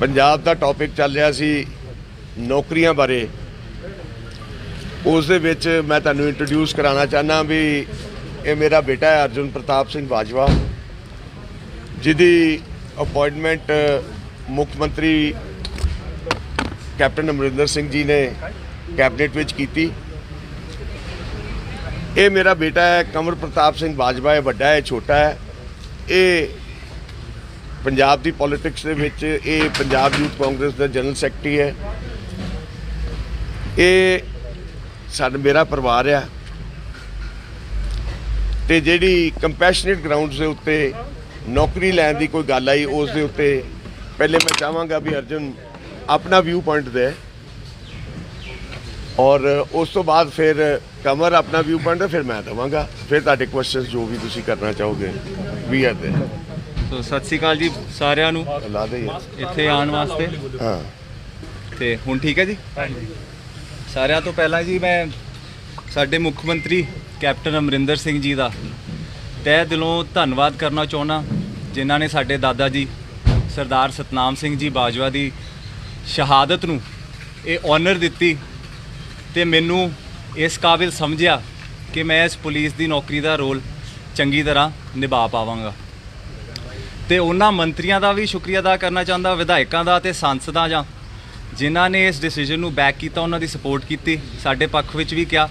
पंजाब का टॉपिक चल रहा सी नौकरियां बारे। उस दे विच मैं तुहानूं इंट्रोड्यूस कराना चाहना भी ये मेरा बेटा है अर्जुन प्रताप सिंह बाजवा, जिहदी अपॉइंटमेंट मुख्यमंत्री कैप्टन अमरिंदर सिंह जी ने कैबिनेट विच कीती। ये मेरा बेटा है कंवर प्रताप सिंह बाजवा, ये वड्डा है छोटा है। ये पंजाब की पॉलिटिक्स दे विच ये पंजाब यूथ कांग्रेस का जनरल सैकटरी है। ये मेरा परिवार है ते जिहड़ी कंपैशनेट ग्राउंड के उत्ते नौकरी लैण की कोई गल आई, उस दे उत्ते पहले मैं चाहांगा भी अर्जुन अपना व्यू पॉइंट दे और उस तो बाद फिर कंवर अपना व्यू पॉइंट फिर मैं देवांगा, फिर तुहाडे क्वेश्चन जो भी तुसीं करना चाहोगे भी है दे। तो सत श्री अकाल जी सारिਆਂ ਨੂੰ ला दे ਇੱਥੇ ਆਉਣ ਵਾਸਤੇ। हाँ ਤੇ ਹੁਣ ਠੀਕ ਹੈ ਜੀ। ਸਾਰਿਆਂ ਤੋਂ ਪਹਿਲਾਂ ਜੀ ਮੈਂ ਸਾਡੇ ਮੁੱਖ ਮੰਤਰੀ ਕੈਪਟਨ ਅਮਰਿੰਦਰ ਸਿੰਘ ਜੀ ਦਾ ਤਹਿ ਦਿਲੋਂ ਧੰਨਵਾਦ ਕਰਨਾ ਚਾਹੁੰਦਾ, ਜਿਨ੍ਹਾਂ ਨੇ ਸਾਡੇ ਦਾਦਾ ਜੀ ਸਰਦਾਰ ਸਤਨਾਮ ਸਿੰਘ ਜੀ ਬਾਜਵਾ ਦੀ ਸ਼ਹਾਦਤ ਨੂੰ ਇਹ ਆਨਰ ਦਿੱਤੀ ਤੇ ਮੈਨੂੰ ਇਸ ਕਾਬਿਲ ਸਮਝਿਆ ਕਿ ਮੈਂ ਇਸ ਪੁਲਿਸ ਦੀ ਨੌਕਰੀ ਦਾ ਰੋਲ ਚੰਗੀ ਤਰ੍ਹਾਂ ਨਿਭਾ ਪਾਵਾਂਗਾ। ਤੇ ਉਹਨਾਂ ਮੰਤਰੀਆਂ ਦਾ ਵੀ ਸ਼ੁਕਰੀਆ ਅਦਾ ਕਰਨਾ ਚਾਹੁੰਦਾ, ਵਿਧਾਇਕਾਂ ਦਾ ਤੇ ਸੰਸਦਾਂ ਜਾਂ ਜਿਨ੍ਹਾਂ ਨੇ ਇਸ ਡਿਸੀਜਨ ਨੂੰ ਬੈਕ ਕੀਤਾ, ਉਹਨਾਂ ਦੀ ਸਪੋਰਟ ਕੀਤੀ, ਸਾਡੇ ਪੱਖ ਵਿੱਚ ਵੀ ਕਿਹਾ,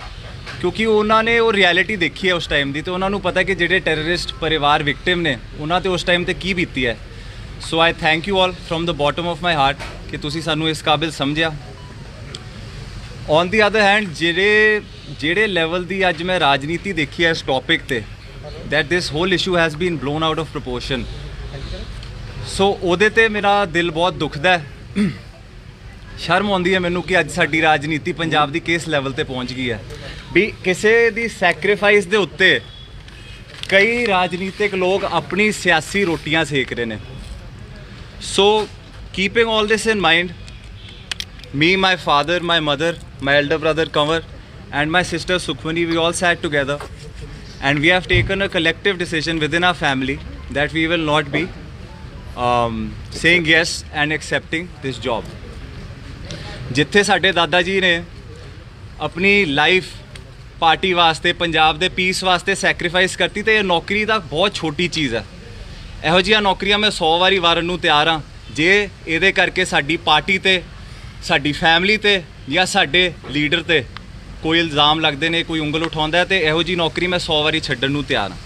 ਕਿਉਂਕਿ ਉਹਨਾਂ ਨੇ ਉਹ ਰਿਐਲਿਟੀ ਦੇਖੀ ਹੈ ਉਸ ਟਾਈਮ ਦੀ ਤੇ ਉਹਨਾਂ ਨੂੰ ਪਤਾ ਕਿ ਜਿਹੜੇ ਟੈਰਰਿਸਟ ਪਰਿਵਾਰ ਵਿਕਟਿਮ ਨੇ ਉਹਨਾਂ ਤੇ ਉਸ ਟਾਈਮ ਤੇ ਕੀ ਬੀਤੀ ਹੈ। So I thank you all from the bottom of my heart ਕਿ ਤੁਸੀਂ ਸਾਨੂੰ ਇਸ ਕਾਬਿਲ ਸਮਝਿਆ। ਔਨ ਦੀ ਅਦਰ ਹੈਂਡ ਜਿਹੜੇ ਲੈਵਲ ਦੀ ਅੱਜ ਮੈਂ ਰਾਜਨੀਤੀ ਦੇਖੀ ਹੈ ਇਸ ਟੌਪਿਕ ਤੇ, that this whole issue has been blown out of proportion, so ਉਹਦੇ ਤੇ ਮੇਰਾ ਦਿਲ ਬਹੁਤ ਦੁਖਦਾ ਹੈ। ਸ਼ਰਮ ਆਉਂਦੀ ਹੈ ਮੈਨੂੰ ਕਿ ਅੱਜ ਸਾਡੀ ਰਾਜਨੀਤੀ ਪੰਜਾਬ ਦੀ ਕਿਸ ਲੈਵਲ ਤੇ ਪਹੁੰਚ ਗਈ ਹੈ ਵੀ ਕਿਸੇ ਦੀ ਸੈਕਰੀਫਾਈਸ ਦੇ ਉੱਤੇ ਕਈ ਰਾਜਨੀਤਿਕ ਲੋਕ ਆਪਣੀ ਸਿਆਸੀ ਰੋਟੀਆਂ ਸੇਕ ਰਹੇ ਨੇ। So keeping all this in mind, me, my father, my mother, my elder brother Kanwar and my sister Sukhmani, we all sat together and we have taken a collective decision within our family that we will not be saying yes and accepting this job. ਜਿੱਥੇ ਸਾਡੇ ਦਾਦਾ ਜੀ ਨੇ ਆਪਣੀ life party ਵਾਸਤੇ, ਪੰਜਾਬ ਦੇ piece ਵਾਸਤੇ sacrifice ਕਰਤੀ ਤੇ ਇਹ ਨੌਕਰੀ ਤਾਂ ਬਹੁਤ ਛੋਟੀ ਚੀਜ਼ ਹੈ। ਇਹੋ ਜਿਹੀਆਂ ਨੌਕਰੀਆਂ ਮੈਂ 100 ਵਾਰੀ ਵਾਰਨ ਨੂੰ ਤਿਆਰ ਹਾਂ ਜੇ ਇਹਦੇ ਕਰਕੇ ਸਾਡੀ ਪਾਰਟੀ ਤੇ, ਸਾਡੀ ਫੈਮਿਲੀ ਤੇ ਜਾਂ ਸਾਡੇ ਲੀਡਰ ਤੇ ਕੋਈ ਇਲਜ਼ਾਮ ਲੱਗਦੇ ਨੇ, ਕੋਈ ਉਂਗਲ ਉਠਾਉਂਦਾ ਤੇ ਇਹੋ ਜੀ ਨੌਕਰੀ ਮੈਂ 100 ਵਾਰੀ ਛੱਡਣ ਨੂੰ ਤਿਆਰ ਹਾਂ।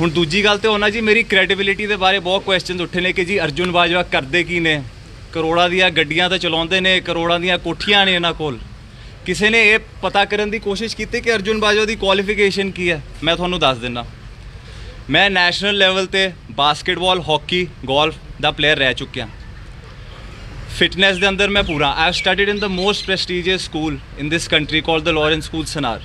ਹੁਣ ਦੂਜੀ ਗੱਲ ਤੇ ਹੋਣਾ ਜੀ, ਮੇਰੀ ਕ੍ਰੈਡੀਬਿਲਿਟੀ ਦੇ ਬਾਰੇ ਬਹੁਤ ਕੁਐਸਚਨਸ ਉੱਠੇ ਨੇ ਕਿ ਜੀ ਅਰਜੁਨ ਬਾਜਵਾ ਕਰਦੇ ਕੀ ਨੇ, ਕਰੋੜਾਂ ਦੀਆਂ ਗੱਡੀਆਂ ਤਾਂ ਚਲਾਉਂਦੇ ਨੇ, ਕਰੋੜਾਂ ਦੀਆਂ ਕੋਠੀਆਂ ਨੇ ਇਹਨਾਂ ਕੋਲ। ਕਿਸੇ ਨੇ ਇਹ ਪਤਾ ਕਰਨ ਦੀ ਕੋਸ਼ਿਸ਼ ਕੀਤੀ ਕਿ ਅਰਜੁਨ ਬਾਜਵਾ ਦੀ ਕੁਆਲੀਫਿਕੇਸ਼ਨ ਕੀ ਹੈ? ਮੈਂ ਤੁਹਾਨੂੰ ਦੱਸ ਦਿੰਦਾ, ਮੈਂ ਨੈਸ਼ਨਲ ਲੈਵਲ ਤੇ ਬਾਸਕਟਬਾਲ, ਹਾਕੀ, ਗੋਲਫ ਦਾ ਪਲੇਅਰ ਰਹਿ ਚੁੱਕਿਆ। ਫਿਟਨੈਸ ਦੇ ਅੰਦਰ ਮੈਂ ਪੂਰਾ, I have studied in the most prestigious school in this country called the Lawrence school Sanawar.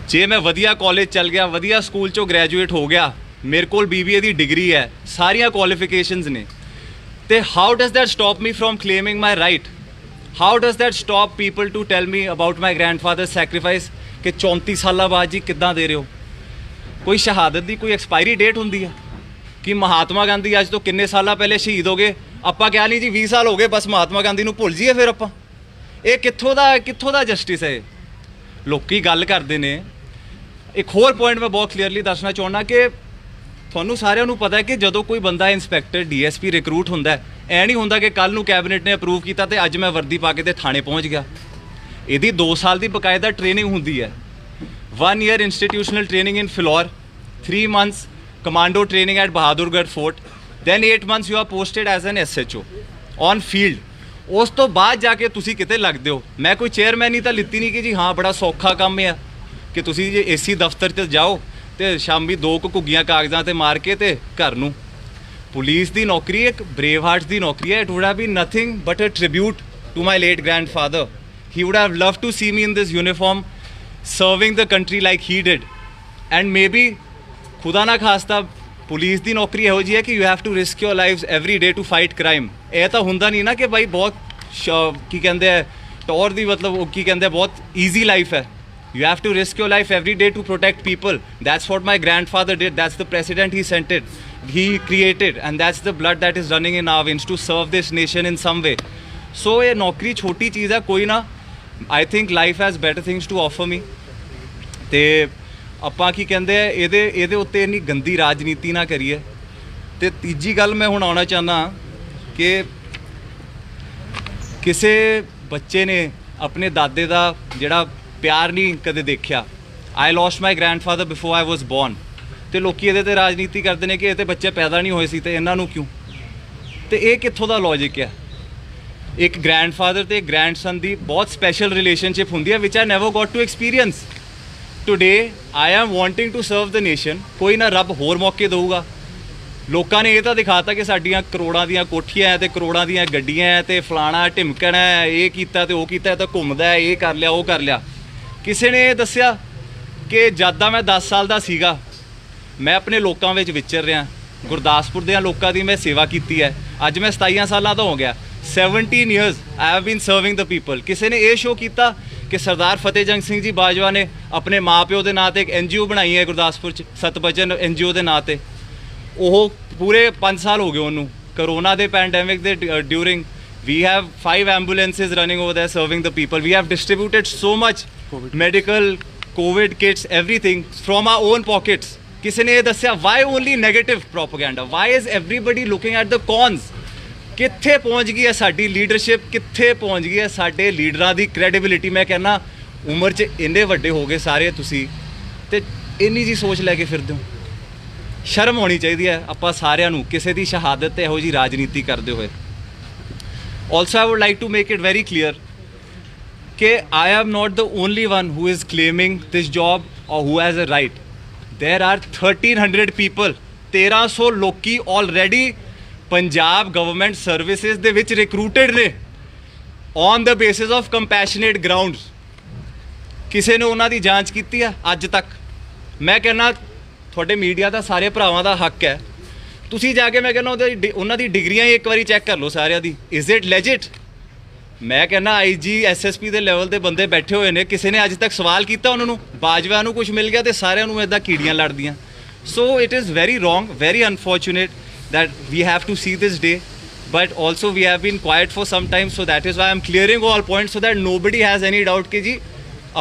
ਜੇ ਮੈਂ ਵਧੀਆ ਕਾਲਜ ਚੱਲ ਗਿਆ, ਵਧੀਆ ਸਕੂਲ ਚੋਂ ਗ੍ਰੈਜੂਏਟ ਹੋ ਗਿਆ, ਮੇਰੇ ਕੋਲ BBA ਦੀ ਡਿਗਰੀ ਹੈ, ਸਾਰੀਆਂ ਕੁਆਲੀਫਿਕੇਸ਼ਨਸ ਨੇ, ਤੇ how does that stop me from claiming my right? How does that stop people to tell me about my grandfather sacrifice ਕਿ 34 ਸਾਲਾਂ ਬਾਅਦ ਜੀ ਕਿੱਦਾਂ ਦੇ ਰਹੇ ਹੋ? ਕੋਈ ਸ਼ਹਾਦਤ ਦੀ ਕੋਈ ਐਕਸਪਾਇਰੀ ਡੇਟ ਹੁੰਦੀ ਹੈ ਕਿ ਮਹਾਤਮਾ ਗਾਂਧੀ ਅੱਜ ਤੋਂ ਕਿੰਨੇ ਸਾਲਾਂ ਪਹਿਲੇ ਸ਼ਹੀਦ ਹੋ ਗਏ, ਆਪਾਂ ਕਿਹਾ ਨਹੀਂ ਜੀ 20 ਸਾਲ ਹੋ ਗਏ ਬਸ ਮਹਾਤਮਾ ਗਾਂਧੀ ਨੂੰ ਭੁੱਲ ਜਾਈਏ ਫਿਰ ਆਪਾਂ? ਇਹ ਕਿੱਥੋਂ ਦਾ ਜਸਟਿਸ ਹੈ? ਲੋਕੀ ਗੱਲ ਕਰਦੇ ਨੇ। ਇੱਕ ਹੋਰ ਪੁਆਇੰਟ ਮੈਂ ਬਹੁਤ ਕਲੀਅਰਲੀ ਦੱਸਣਾ ਚਾਹੁੰਦਾ ਕਿ ਤੁਹਾਨੂੰ ਸਾਰਿਆਂ ਨੂੰ ਪਤਾ ਹੈ ਕਿ ਜਦੋਂ ਕੋਈ ਬੰਦਾ ਇੰਸਪੈਕਟਰ, DSP ਰਿਕਰੂਟ ਹੁੰਦਾ ਹੈ, ਐ ਨਹੀਂ ਹੁੰਦਾ ਕਿ ਕੱਲ੍ਹ ਨੂੰ ਕੈਬਨਿਟ ਨੇ ਅਪਰੂਵ ਕੀਤਾ ਤੇ ਅੱਜ ਮੈਂ ਵਰਦੀ ਪਾ ਕੇ ਤੇ ਥਾਣੇ ਪਹੁੰਚ ਗਿਆ। ਇਹਦੀ 2 ਸਾਲ ਦੀ ਬਕਾਇਦਾ ਟ੍ਰੇਨਿੰਗ ਹੁੰਦੀ ਹੈ। 1 year institutional training in Phillaur, 3 months commando training at Bahadurgarh Fort, then 8 months you are posted as an SHO on field। ਉਸ ਤੋਂ ਬਾਅਦ ਜਾ ਕੇ ਤੁਸੀਂ ਕਿਤੇ ਲੱਗਦੇ ਹੋ। ਮੈਂ ਕੋਈ ਚੇਅਰਮੈਨ ਹੀ ਤਾਂ ਲਿੱਤੀ ਨਹੀਂ ਕਿ ਜੀ ਹਾਂ ਬੜਾ ਸੌਖਾ ਕੰਮ ਹੈ ਕਿ ਤੁਸੀਂ ਜੇ AC ਦਫ਼ਤਰ 'ਚ ਜਾਓ ਤੇ ਸ਼ਾਮੀ 2 ਘੁੱਗੀਆਂ ਕਾਗਜ਼ਾਂ ਤੇ ਮਾਰ ਕੇ ਤੇ ਘਰ ਨੂੰ। ਪੁਲਿਸ ਦੀ ਨੌਕਰੀ ਇੱਕ ਬਰੇਵ ਹਾਰਟਸ ਦੀ ਨੌਕਰੀ ਹੈ। It would have been nothing but a tribute to my late grandfather. He would have loved to see me in this uniform serving the country like he did. And maybe ਖੁਦਾ ਨਾ ਖਾਸਤਾ police ਦੀ ਨੌਕਰੀ ਇਹੋ ਜਿਹੀ ਹੈ ਕਿ you have to risk your life every day to fight crime. ਇਹ ਤਾਂ ਹੁੰਦਾ ਨਹੀਂ ਨਾ ਕਿ ਬਾਈ ਬਹੁਤ ਕੀ ਕਹਿੰਦੇ ਹੈ ਟੌਰ ਦੀ, ਮਤਲਬ ਉਹ ਕੀ ਕਹਿੰਦੇ ਬਹੁਤ ਈਜ਼ੀ ਲਾਈਫ ਹੈ। You have to risk your life every day to protect people. That's what my grandfather did. That's the precedent he set it. he created, and that's the blood that is running in our veins to serve this nation in some way. So ये नौकरी छोटी चीज़ है कोई ना. I think life has better things to offer me. ਤੇ ਆਪਾਂ ਕੀ ਕਹਿੰਦੇ ਆ ਇਹਦੇ ਉੱਤੇ ਇੰਨੀ ਗੰਦੀ ਰਾਜਨੀਤੀ ਨਾ ਕਰੀਏ. ਤੇ ਤੀਜੀ ਗੱਲ ਮੈਂ ਹੁਣ ਆਉਣਾ ਚਾਹੁੰਦਾ ਕਿ ਕਿਸੇ ਬੱਚੇ ਨੇ ਆਪਣੇ ਦਾਦੇ ਦਾ ਜਿਹੜਾ ਪਿਆਰ ਨਹੀਂ ਕਦੇ ਦੇਖਿਆ. I lost my grandfather before I was born. ਤੇ ਲੋਕੀ ਇਹਦੇ ਤੇ ਰਾਜਨੀਤੀ ਕਰਦੇ ਨੇ ਕਿ ਇਹ ਤੇ ਬੱਚੇ ਪੈਦਾ ਨਹੀਂ ਹੋਏ ਸੀ ਤੇ ਇਹਨਾਂ ਨੂੰ ਕਿਉਂ. ਤੇ ਇਹ ਕਿੱਥੋਂ ਦਾ ਲੌਜਿਕ ਹੈ. ਇੱਕ ਗ੍ਰੈਂਡਫਾਦਰ ਤੇ ਗ੍ਰੈਂਡਸਨ ਦੀ ਬਹੁਤ ਸਪੈਸ਼ਲ ਰਿਲੇਸ਼ਨਸ਼ਿਪ ਹੁੰਦੀ ਹੈ which I never got to experience. Today I am wanting to serve the nation. ਕੋਈ ਨਾ ਰੱਬ ਹੋਰ ਮੌਕੇ ਦੇਊਗਾ. ਲੋਕਾਂ ਨੇ ਇਹ ਤਾਂ ਦਿਖਾਤਾ ਕਿ ਸਾਡੀਆਂ ਕਰੋੜਾਂ ਦੀਆਂ ਕੋਠੀਆਂ ਹੈ ਤੇ ਕਰੋੜਾਂ ਦੀਆਂ ਗੱਡੀਆਂ ਹੈ ਤੇ ਫਲਾਣਾ ਢਿਮਕਣਾ ਹੈ, ਇਹ ਕੀਤਾ ਤੇ ਉਹ ਕੀਤਾ, ਤਾਂ ਘੁੰਮਦਾ, ਇਹ ਕਰ ਲਿਆ ਉਹ ਕਰ ਲਿਆ. ਕਿਸੇ ਨੇ ਇਹ ਦੱਸਿਆ ਕਿ ਜਦ ਦਾ ਮੈਂ 10 ਸਾਲ ਦਾ ਸੀਗਾ ਮੈਂ ਆਪਣੇ ਲੋਕਾਂ ਵਿੱਚ ਵਿਚਰ ਰਿਹਾ. ਗੁਰਦਾਸਪੁਰ ਦੇ ਲੋਕਾਂ ਦੀ ਮੈਂ ਸੇਵਾ ਕੀਤੀ ਹੈ. ਅੱਜ ਮੈਂ 27 ਸਾਲਾਂ ਦਾ ਹੋ ਗਿਆ. 17 years I have been serving the people. ਕਿਸੇ ਨੇ ਇਹ ਸ਼ੋਅ ਕੀਤਾ ਕਿ ਸਰਦਾਰ ਫਤਿਹ ਜੰਗ ਸਿੰਘ ਜੀ ਬਾਜਵਾ ਨੇ ਆਪਣੇ ਮਾਪਿਓ ਦੇ ਨਾਂ ਤੇ ਇੱਕ NGO ਬਣਾਈ ਹੈ ਗੁਰਦਾਸਪੁਰ 'ਚ, ਸਤਬਚਨ NGO ਦੇ ਨਾਂ ਤੇ. ਉਹ ਪੂਰੇ 5 ਸਾਲ ਹੋ ਗਏ ਉਹਨੂੰ. ਕਰੋਨਾ ਦੇ ਪੈਂਡੈਮਿਕ ਦੇ during we have 5 ambulances running over there serving the people. We have distributed so much medical COVID kits, everything from our own pockets. ਕਿਸੇ ਨੇ ਇਹ ਦੱਸਿਆ why only negative propaganda? Why is everybody looking at the cons? ਕਿੱਥੇ ਪਹੁੰਚ ਗਈ ਹੈ ਸਾਡੀ leadership, ਕਿੱਥੇ ਪਹੁੰਚ ਗਈ ਹੈ ਸਾਡੇ ਲੀਡਰਾਂ ਦੀ ਕ੍ਰੈਡੀਬਿਲਿਟੀ. ਮੈਂ ਕਹਿੰਦਾ ਉਮਰ 'ਚ ਇੰਨੇ ਵੱਡੇ ਹੋ ਗਏ ਸਾਰੇ ਤੁਸੀਂ ਤੇ ਇੰਨੀ ਜੀ ਸੋਚ ਲੈ ਕੇ ਫਿਰਦੇ ਹੋ. ਸ਼ਰਮ ਹੋਣੀ ਚਾਹੀਦੀ ਹੈ ਆਪਾਂ ਸਾਰਿਆਂ ਨੂੰ ਕਿਸੇ ਦੀ ਸ਼ਹਾਦਤ ਤੇ ਇਹੋ ਜੀ ਰਾਜਨੀਤੀ ਕਰਦੇ ਹੋਏ. Also I would like to make it very clear ਕਿ I am not the only one who is claiming this job or who has a right. There are 1300 people, 1300 ਲੋਕੀ ਆਲਰੇਡੀ ਪੰਜਾਬ ਗਵਰਨਮੈਂਟ ਸਰਵਿਸਿਜ਼ ਦੇ ਵਿੱਚ ਰਿਕਰੂਟਡ ਨੇ on the basis of compassionate grounds. ਕਿਸੇ ਨੇ ਉਹਨਾਂ ਦੀ ਜਾਂਚ ਕੀਤੀ ਹੈ ਅੱਜ ਤੱਕ? ਮੈਂ ਕਹਿੰਦਾ ਤੁਹਾਡੇ ਮੀਡੀਆ ਦਾ ਸਾਰੇ ਭਰਾਵਾਂ ਦਾ ਹੱਕ ਹੈ, ਤੁਸੀਂ ਜਾ ਕੇ ਮੈਂ ਕਹਿੰਦਾ ਉਹਨਾਂ ਦੀ ਡਿਗਰੀਆਂ ਹੀ ਇੱਕ ਵਾਰੀ ਚੈੱਕ ਕਰ ਲਓ ਸਾਰਿਆਂ ਦੀ. Is it ਲੈਜਿਟ? ਮੈਂ ਕਹਿੰਦਾ IG SSP ਦੇ ਲੈਵਲ ਦੇ ਬੰਦੇ ਬੈਠੇ ਹੋਏ ਨੇ, ਕਿਸੇ ਨੇ ਅੱਜ ਤੱਕ ਸਵਾਲ ਕੀਤਾ ਉਹਨਾਂ ਨੂੰ? ਬਾਜਵਾ ਨੂੰ ਕੁਝ ਮਿਲ ਗਿਆ ਤੇ ਸਾਰਿਆਂ ਨੂੰ ਇੱਦਾਂ ਕੀੜੀਆਂ ਲੜਦੀਆਂ. So it is very wrong, very unfortunate that we have to see this day, but also we have been quiet for some time, so that is why I am clearing all points so that nobody has any doubt ਕਿ ਜੀ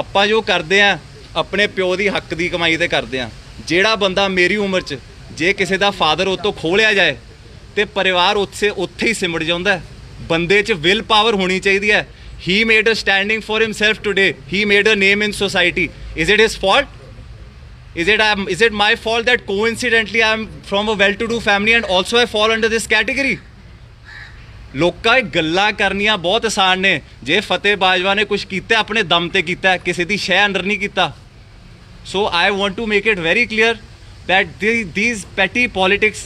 ਆਪਾਂ ਜੋ ਕਰਦੇ ਆ ਆਪਣੇ ਪਿਓ ਦੀ ਹੱਕ ਦੀ ਕਮਾਈ ਤੇ ਕਰਦੇ ਆ. ਜਿਹੜਾ ਬੰਦਾ ਮੇਰੀ ਉਮਰ 'ਚ ਜੇ ਕਿਸੇ ਦਾ ਫਾਦਰ ਉਹ ਤੋਂ ਖੋਲਿਆ ਜਾਏ ਤੇ ਪਰਿਵਾਰ ਉੱਥੇ ਹੀ ਸਿਮਟ ਜਾਂਦਾ ਹੈ. ਬੰਦੇ 'ਚ ਵਿਲ ਪਾਵਰ ਹੋਣੀ ਚਾਹੀਦੀ ਹੈ. He made a standing for himself today. He made a name in society. Is it his fault? Is it my fault that coincidentally I am from a well-to-do family and also I fall under this category? ਲੋਕਾਂ ਇਹ ਗੱਲਾਂ ਕਰਨੀਆਂ ਬਹੁਤ ਆਸਾਨ ਨੇ. ਜੇ ਫਤਿਹ ਬਾਜਵਾ ਨੇ ਕੁਝ ਕੀਤਾ ਆਪਣੇ ਦਮ ਤੇ ਕੀਤਾ, ਕਿਸੇ ਦੀ ਸ਼ੈ ਅੰਦਰ ਨਹੀਂ ਕੀਤਾ. So I want to make it very clear that these petty politics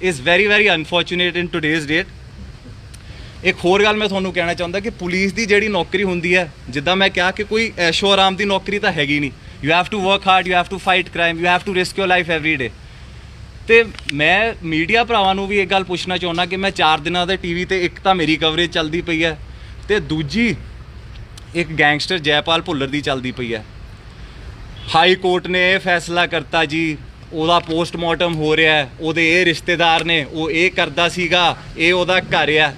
is very very unfortunate in today's date. ਇੱਕ ਹੋਰ ਗੱਲ ਮੈਂ ਤੁਹਾਨੂੰ ਕਹਿਣਾ ਚਾਹੁੰਦਾ ਕਿ ਪੁਲਿਸ ਦੀ ਜਿਹੜੀ ਨੌਕਰੀ ਹੁੰਦੀ ਹੈ, ਜਿੱਦਾਂ ਮੈਂ ਕਿਹਾ ਕਿ ਕੋਈ ਐਸ਼ੋ ਆਰਾਮ ਦੀ ਨੌਕਰੀ ਤਾਂ ਹੈਗੀ ਨਹੀਂ. You have to work hard, you have to fight crime, you have to risk your life every day. ਤੇ ਮੈਂ ਮੀਡੀਆ ਭਰਾਵਾਂ ਨੂੰ ਵੀ ਇੱਕ ਗੱਲ ਪੁੱਛਣਾ ਚਾਹੁੰਦਾ ਕਿ ਮੈਂ 4 ਦਿਨਾਂ ਦੇ TV ਤੇ ਇੱਕ ਤਾਂ ਮੇਰੀ ਕਵਰੇਜ ਚੱਲਦੀ ਪਈ ਹੈ ਤੇ ਦੂਜੀ ਇੱਕ ਗੈਂਗਸਟਰ ਜੈਪਾਲ ਭੁੱਲਰ ਦੀ ਚੱਲਦੀ ਪਈ ਹੈ. ਹਾਈ ਕੋਰਟ ਨੇ ਇਹ ਫੈਸਲਾ ਕਰਤਾ ਜੀ, ਉਹਦਾ ਪੋਸਟਮਾਰਟਮ ਹੋ ਰਿਹਾ ਹੈ, ਉਹਦੇ ਇਹ ਰਿਸ਼ਤੇਦਾਰ ਨੇ, ਉਹ ਇਹ ਕਰਦਾ ਸੀਗਾ, ਇਹ ਉਹਦਾ ਘਰ ਆ,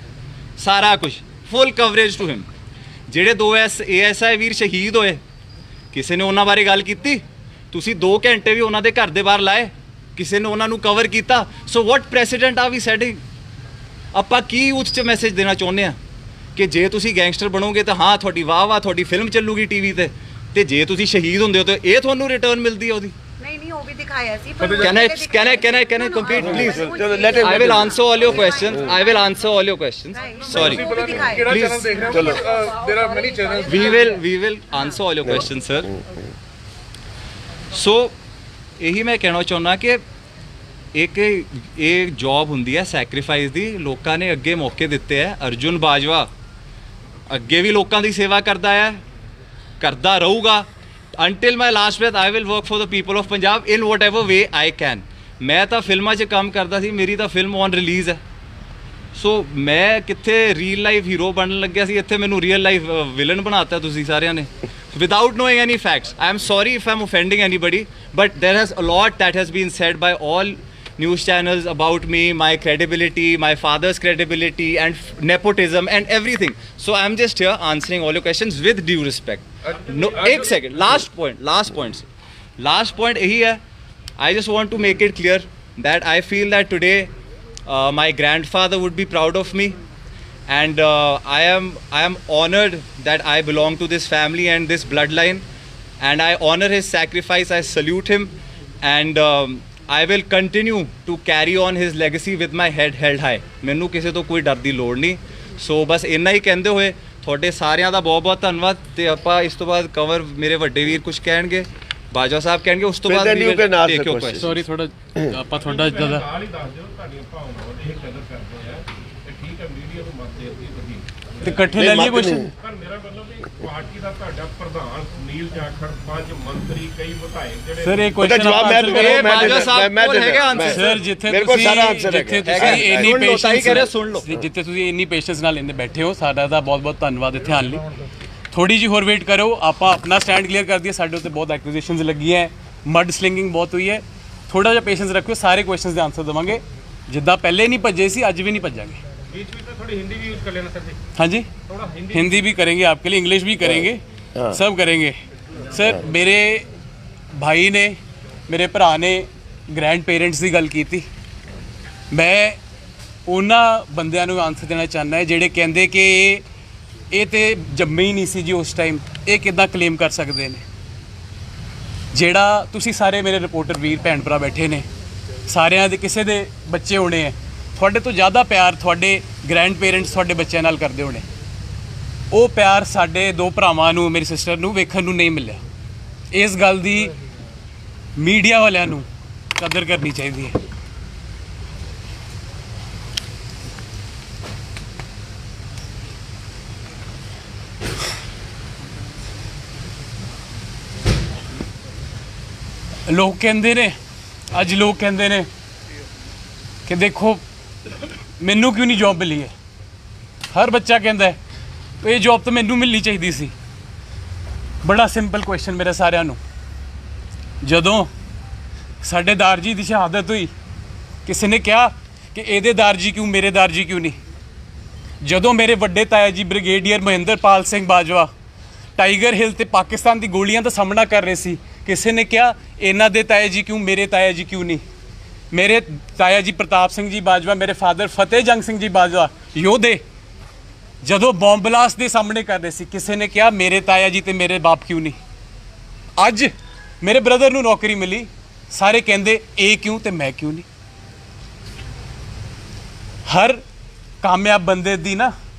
ਸਾਰਾ ਕੁਝ ਫੁੱਲ ਕਵਰੇਜ ਟੂ ਹਿਮ. ਜਿਹੜੇ 2 ASI ਵੀਰ ਸ਼ਹੀਦ ਹੋਏ, ਕਿਸੇ ਨੇ ਉਹਨਾਂ ਬਾਰੇ ਗੱਲ ਕੀਤੀ? ਤੁਸੀਂ 2 ਘੰਟੇ ਵੀ ਉਹਨਾਂ ਦੇ ਘਰ ਦੇ ਬਾਹਰ ਲਾਏ, ਕਿਸੇ ਨੇ ਉਹਨਾਂ ਨੂੰ ਕਵਰ ਕੀਤਾ? ਸੋ ਵਾਟ ਪ੍ਰੈਸੀਡੈਂਟ ਆ ਵੀ ਸੈਟਿੰਗ? ਆਪਾਂ ਕੀ ਉਸ 'ਚ ਮੈਸੇਜ ਦੇਣਾ ਚਾਹੁੰਦੇ ਆ ਕਿ ਜੇ ਤੁਸੀਂ ਗੈਂਗਸਟਰ ਬਣੋਗੇ ਤਾਂ ਹਾਂ ਤੁਹਾਡੀ ਵਾਹ ਤੁਹਾਡੀ ਫਿਲਮ ਚੱਲੂਗੀ TV ਤੇ ਜੇ ਤੁਸੀਂ ਸ਼ਹੀਦ ਹੁੰਦੇ ਹੋ ਤਾਂ ਇਹ ਤੁਹਾਨੂੰ ਰਿਟਰਨ ਮਿਲਦੀ ਹੈ ਉਹਦੀ? ਨਹੀਂ ਉਹ ਵੀ ਦਿਖਾਇਆ ਸੀ. Can I complete please? I will answer all your questions. I will answer all your questions. Sorry. Please. There are many channels. We will answer all your questions, sir. So ਇਹੀ ਮੈਂ ਕਹਿਣਾ ਚਾਹੁੰਦਾ ਕਿ ਇੱਕ ਇਹ ਜੌਬ ਹੁੰਦੀ ਹੈ sacrifice ਦੀ. ਲੋਕਾਂ ਨੇ ਅੱਗੇ ਮੌਕੇ ਦਿੱਤੇ ਹੈ. ਅਰਜੁਨ ਬਾਜਵਾ ਅੱਗੇ ਵੀ ਲੋਕਾਂ ਦੀ ਸੇਵਾ ਕਰਦਾ ਹੈ, ਕਰਦਾ ਰਹੂਗਾ. Until my last breath, I will work for the people of Punjab in whatever way I can. ਮੈਂ ਤਾਂ ਫਿਲਮਾਂ 'ਚ ਕੰਮ ਕਰਦਾ ਸੀ, ਮੇਰੀ ਤਾਂ ਫਿਲਮ ਔਨ ਰਿਲੀਜ਼ ਹੈ. ਸੋ ਮੈਂ ਕਿੱਥੇ ਰੀਅਲ ਲਾਈਫ ਹੀਰੋ ਬਣਨ ਲੱਗਿਆ ਸੀ, ਇੱਥੇ ਮੈਨੂੰ ਰੀਅਲ ਲਾਈਫ ਵਿਲਨ ਬਣਾਤਾ ਤੁਸੀਂ ਸਾਰਿਆਂ ਨੇ without knowing any facts. I am sorry if I am offending anybody, but there has a lot that has been said by all news channels about me, my credibility, my father's credibility, and nepotism and everything. So I'm just here answering all your questions with due respect. No, एक second. Last point. Last point यही है. I just want to make it clear that I feel that today my grandfather would be proud of me, and I am honored that I belong to this family and this bloodline, and I honor his sacrifice. I salute him, and I will continue to carry on his legacy with my head held high. ਮੈਨੂੰ ਕਿਸੇ ਤੋਂ ਕੋਈ ਡਰ ਦੀ ਲੋੜ ਨਹੀਂ. ਸੋ ਬਸ ਇੰਨਾ ਹੀ ਕਹਿੰਦੇ ਹੋਏ ਤੁਹਾਡੇ ਸਾਰਿਆਂ ਦਾ ਬਹੁਤ ਬਹੁਤ ਧੰਨਵਾਦ. ਤੇ ਆਪਾਂ ਇਸ ਤੋਂ ਬਾਅਦ ਕਵਰ ਮੇਰੇ ਵੱਡੇ ਵੀਰ ਕੁਝ ਕਹਿਣਗੇ, ਬਾਜਵਾ ਸਾਹਿਬ ਕਹਿਣਗੇ, ਉਸ ਤੋਂ ਬਾਅਦ Then you can ask the question. Sorry ਥੋੜਾ ਆਪਾਂ ਤੁਹਾਡਾ ਜ਼ਿਆਦਾ ਨਾਲ ਹੀ ਦੱਸ ਦਿਓ ਤੁਹਾਡੀਆਂ ਭਾਵਨਾਵਾਂ ਦੀ ਕਦਰ ਕਰਦੇ ਆ ਤੇ ਠੀਕ ਹੈ ਮੀਡੀਆ ਨੂੰ ਮਤ ਦੇ ਦਿੱਤੀ ਤੁਸੀਂ ਤੇ ਇਕੱਠੇ ਲੈ ਲਈਏ ਕੁਐਸਚਨ. ਪਰ ਮੇਰਾ ਮਤਲਬ ਵੀ ਪਾਰਟੀ ਦਾ ਤੁਹਾਡਾ ਪ੍ਰਧਾਨ ਸੁਨੀਲ ਜਾਖੜ 5 ਮੰਤਰੀ ਕਈ ਵਿਧਾਇਕ ਜਿਹੜੇ ਸਰ ਇਹ ਉਹਦਾ ਕੁਐਸਚਨ ਜਵਾਬ ਮੈਂ ਇਹ ਬਾਜਵਾ ਸਾਹਿਬ ਕੋਲ ਹੈਗਾ ਆਨਸਰ. ਸਰ ਜਿੱਥੇ ਮੇਰੇ ਕੋਲ ਸਾਰਾ answer ਜਿੱਥੇ ਹੈਗਾ। ਤੁਸੀਂ ਇੰਨੀ ਸੁਣ ਲਓ, ਤਾਈ ਕਹਿ ਰਿਹਾ, ਸੁਣ ਲਓ। ਪੇਸ਼ੈਂਸ ਜਿੱਥੇ ਤੁਸੀਂ ਇੰਨੀ ਪੇਸ਼ੈਂਸ ਨਾਲ ਇੰਨੇ ਬੈਠੇ ਹੋ, ਸਾਡਾ ਤਾਂ ਬਹੁਤ ਬਹੁਤ ਧੰਨਵਾਦ ਇੱਥੇ ਆਉਣ ਲਈ. ਥੋੜੀ ਜਿਹੀ ਹੋਰ ਵੇਟ ਕਰੋ, ਆਪਾਂ ਆਪਣਾ ਸਟੈਂਡ ਕਲੀਅਰ ਕਰ ਦਈਏ. ਸਾਡੇ ਉੱਤੇ ਬਹੁਤ ਐਕੁਜ਼ੀਸ਼ਨਸ ਲੱਗੀਆਂ ਹੈ, ਮਡ ਸਲਿੰਗਿੰਗ ਬਹੁਤ ਹੋਈ ਹੈ. ਥੋੜਾ ਜਿਹਾ ਪੇਸ਼ੈਂਸ ਰੱਖਿਓ, ਸਾਰੇ ਕੁਐਸਚਨਸ ਦੇ ਆਨਸਰ ਦੇਵਾਂਗੇ. ਜਿੱਦਾਂ ਪਹਿਲੇ ਨਹੀਂ ਭੱਜੇ ਸੀ, ਅੱਜ ਵੀ ਨਹੀਂ ਭੱਜਾਂਗੇ. बीच में तो थोड़ी हिंदी भी यूज कर लेना सर जी. हाँ जी, थोड़ा हिंदी भी करेंगे आपके लिए, इंग्लिश भी करेंगे, सब करेंगे. सर मेरे भाई ने, मेरे भरा ने ग्रैंड पेरेंट्स की गल की थी. मैं ਉਹਨਾਂ ਬੰਦਿਆਂ ਨੂੰ ਆਨਸਰ ਦੇਣਾ ਚਾਹੁੰਦਾ ਹੈ ਜਿਹੜੇ ਕਹਿੰਦੇ ਕਿ ਇਹ ਤੇ ਜੰਮੇ ਹੀ ਨਹੀਂ ਸੀ ਜੀ ਉਸ ਟਾਈਮ, ਇਹ ਕਿੱਦਾਂ ਕਲੇਮ ਕਰ ਸਕਦੇ ਨੇ. ਜਿਹੜਾ ਤੁਸੀਂ ਸਾਰੇ ਮੇਰੇ ਰਿਪੋਰਟਰ ਵੀਰ ਭੈਣ ਭਰਾ ਬੈਠੇ ਨੇ, ਸਾਰਿਆਂ ਦੇ ਕਿਸੇ ਦੇ ਬੱਚੇ ਹੋਣੇ ਹੈ, ਤੁਹਾਡੇ ਤੋਂ ਜ਼ਿਆਦਾ ਪਿਆਰ ਤੁਹਾਡੇ ਗ੍ਰੈਂਡ ਪੇਰੈਂਟਸ ਤੁਹਾਡੇ ਬੱਚਿਆਂ ਨਾਲ ਕਰਦੇ ਹੋਣੇ. ਉਹ ਪਿਆਰ ਸਾਡੇ ਦੋ ਭਰਾਵਾਂ ਨੂੰ, ਮੇਰੀ ਸਿਸਟਰ ਨੂੰ ਵੇਖਣ ਨੂੰ ਨਹੀਂ ਮਿਲਿਆ. ਇਸ ਗੱਲ ਦੀ ਮੀਡੀਆ ਵਾਲਿਆਂ ਨੂੰ ਕਦਰ ਕਰਨੀ ਚਾਹੀਦੀ ਹੈ. ਲੋਕ ਕਹਿੰਦੇ ਨੇ, ਅੱਜ ਲੋਕ ਕਹਿੰਦੇ ਨੇ ਕਿ ਦੇਖੋ ਮੈਨੂੰ ਕਿਉਂ ਨਹੀਂ ਜੌਬ ਮਿਲੀ ਹੈ. ਹਰ ਬੱਚਾ ਕਹਿੰਦਾ ਹੈ ਇਹ ਜੌਬ ਤਾਂ ਮੈਨੂੰ ਮਿਲਣੀ ਚਾਹੀਦੀ ਸੀ. ਬੜਾ ਸਿੰਪਲ ਕੁਐਸਚਨ ਮੇਰੇ ਸਾਰਿਆਂ ਨੂੰ. ਜਦੋਂ ਸਾਡੇ ਦਾਰ ਜੀ ਦੀ ਸ਼ਹਾਦਤ ਹੋਈ, ਕਿਸੇ ਨੇ ਕਿਹਾ ਕਿ ਇਹਦੇ ਦਾਰ ਜੀ ਕਿਉਂ, ਮੇਰੇ ਦਾਰ ਜੀ ਕਿਉਂ ਨਹੀਂ. ਜਦੋਂ ਮੇਰੇ ਵੱਡੇ ਤਾਇਆ ਜੀ ਬ੍ਰਿਗੇਡੀਅਰ ਮਹਿੰਦਰਪਾਲ ਸਿੰਘ ਬਾਜਵਾ ਟਾਈਗਰ ਹਿੱਲ ਤੇ ਪਾਕਿਸਤਾਨ ਦੀ ਗੋਲੀਆਂ ਦਾ ਸਾਹਮਣਾ ਕਰ ਰਹੇ ਸੀ, ਕਿਸੇ ਨੇ ਕਿਹਾ ਇਹਨਾਂ ਦੇ ਤਾਇਆ ਜੀ ਕਿਉਂ, ਮੇਰੇ ਤਾਇਆ ਜੀ ਕਿਉਂ ਨਹੀਂ. ਮੇਰੇ ਤਾਇਆ ਜੀ ਪ੍ਰਤਾਪ ਸਿੰਘ ਜੀ ਬਾਜਵਾ, ਮੇਰੇ ਫਾਦਰ ਫਤਿਹ ਜੰਗ ਸਿੰਘ ਜੀ ਬਾਜਵਾ ਯੋਧੇ, ਜਦੋਂ ਬੰਬ ਬਲਾਸਟ ਦੇ ਸਾਹਮਣੇ ਕਰ ਰਹੇ ਸੀ, ਕਿਸੇ ਨੇ ਕਿਹਾ ਮੇਰੇ ਤਾਇਆ ਜੀ ਤੇ ਮੇਰੇ ਬਾਪ ਕਿਉਂ ਨਹੀਂ. ਅੱਜ ਮੇਰੇ ਬ੍ਰਦਰ ਨੂੰ ਨੌਕਰੀ ਮਿਲੀ, ਸਾਰੇ ਕਹਿੰਦੇ ਇਹ ਕਿਉਂ ਤੇ ਮੈਂ ਕਿਉਂ ਨਹੀਂ. ਹਰ ਕਾਮਯਾਬ ਬੰਦੇ ਦੀ ਨਾ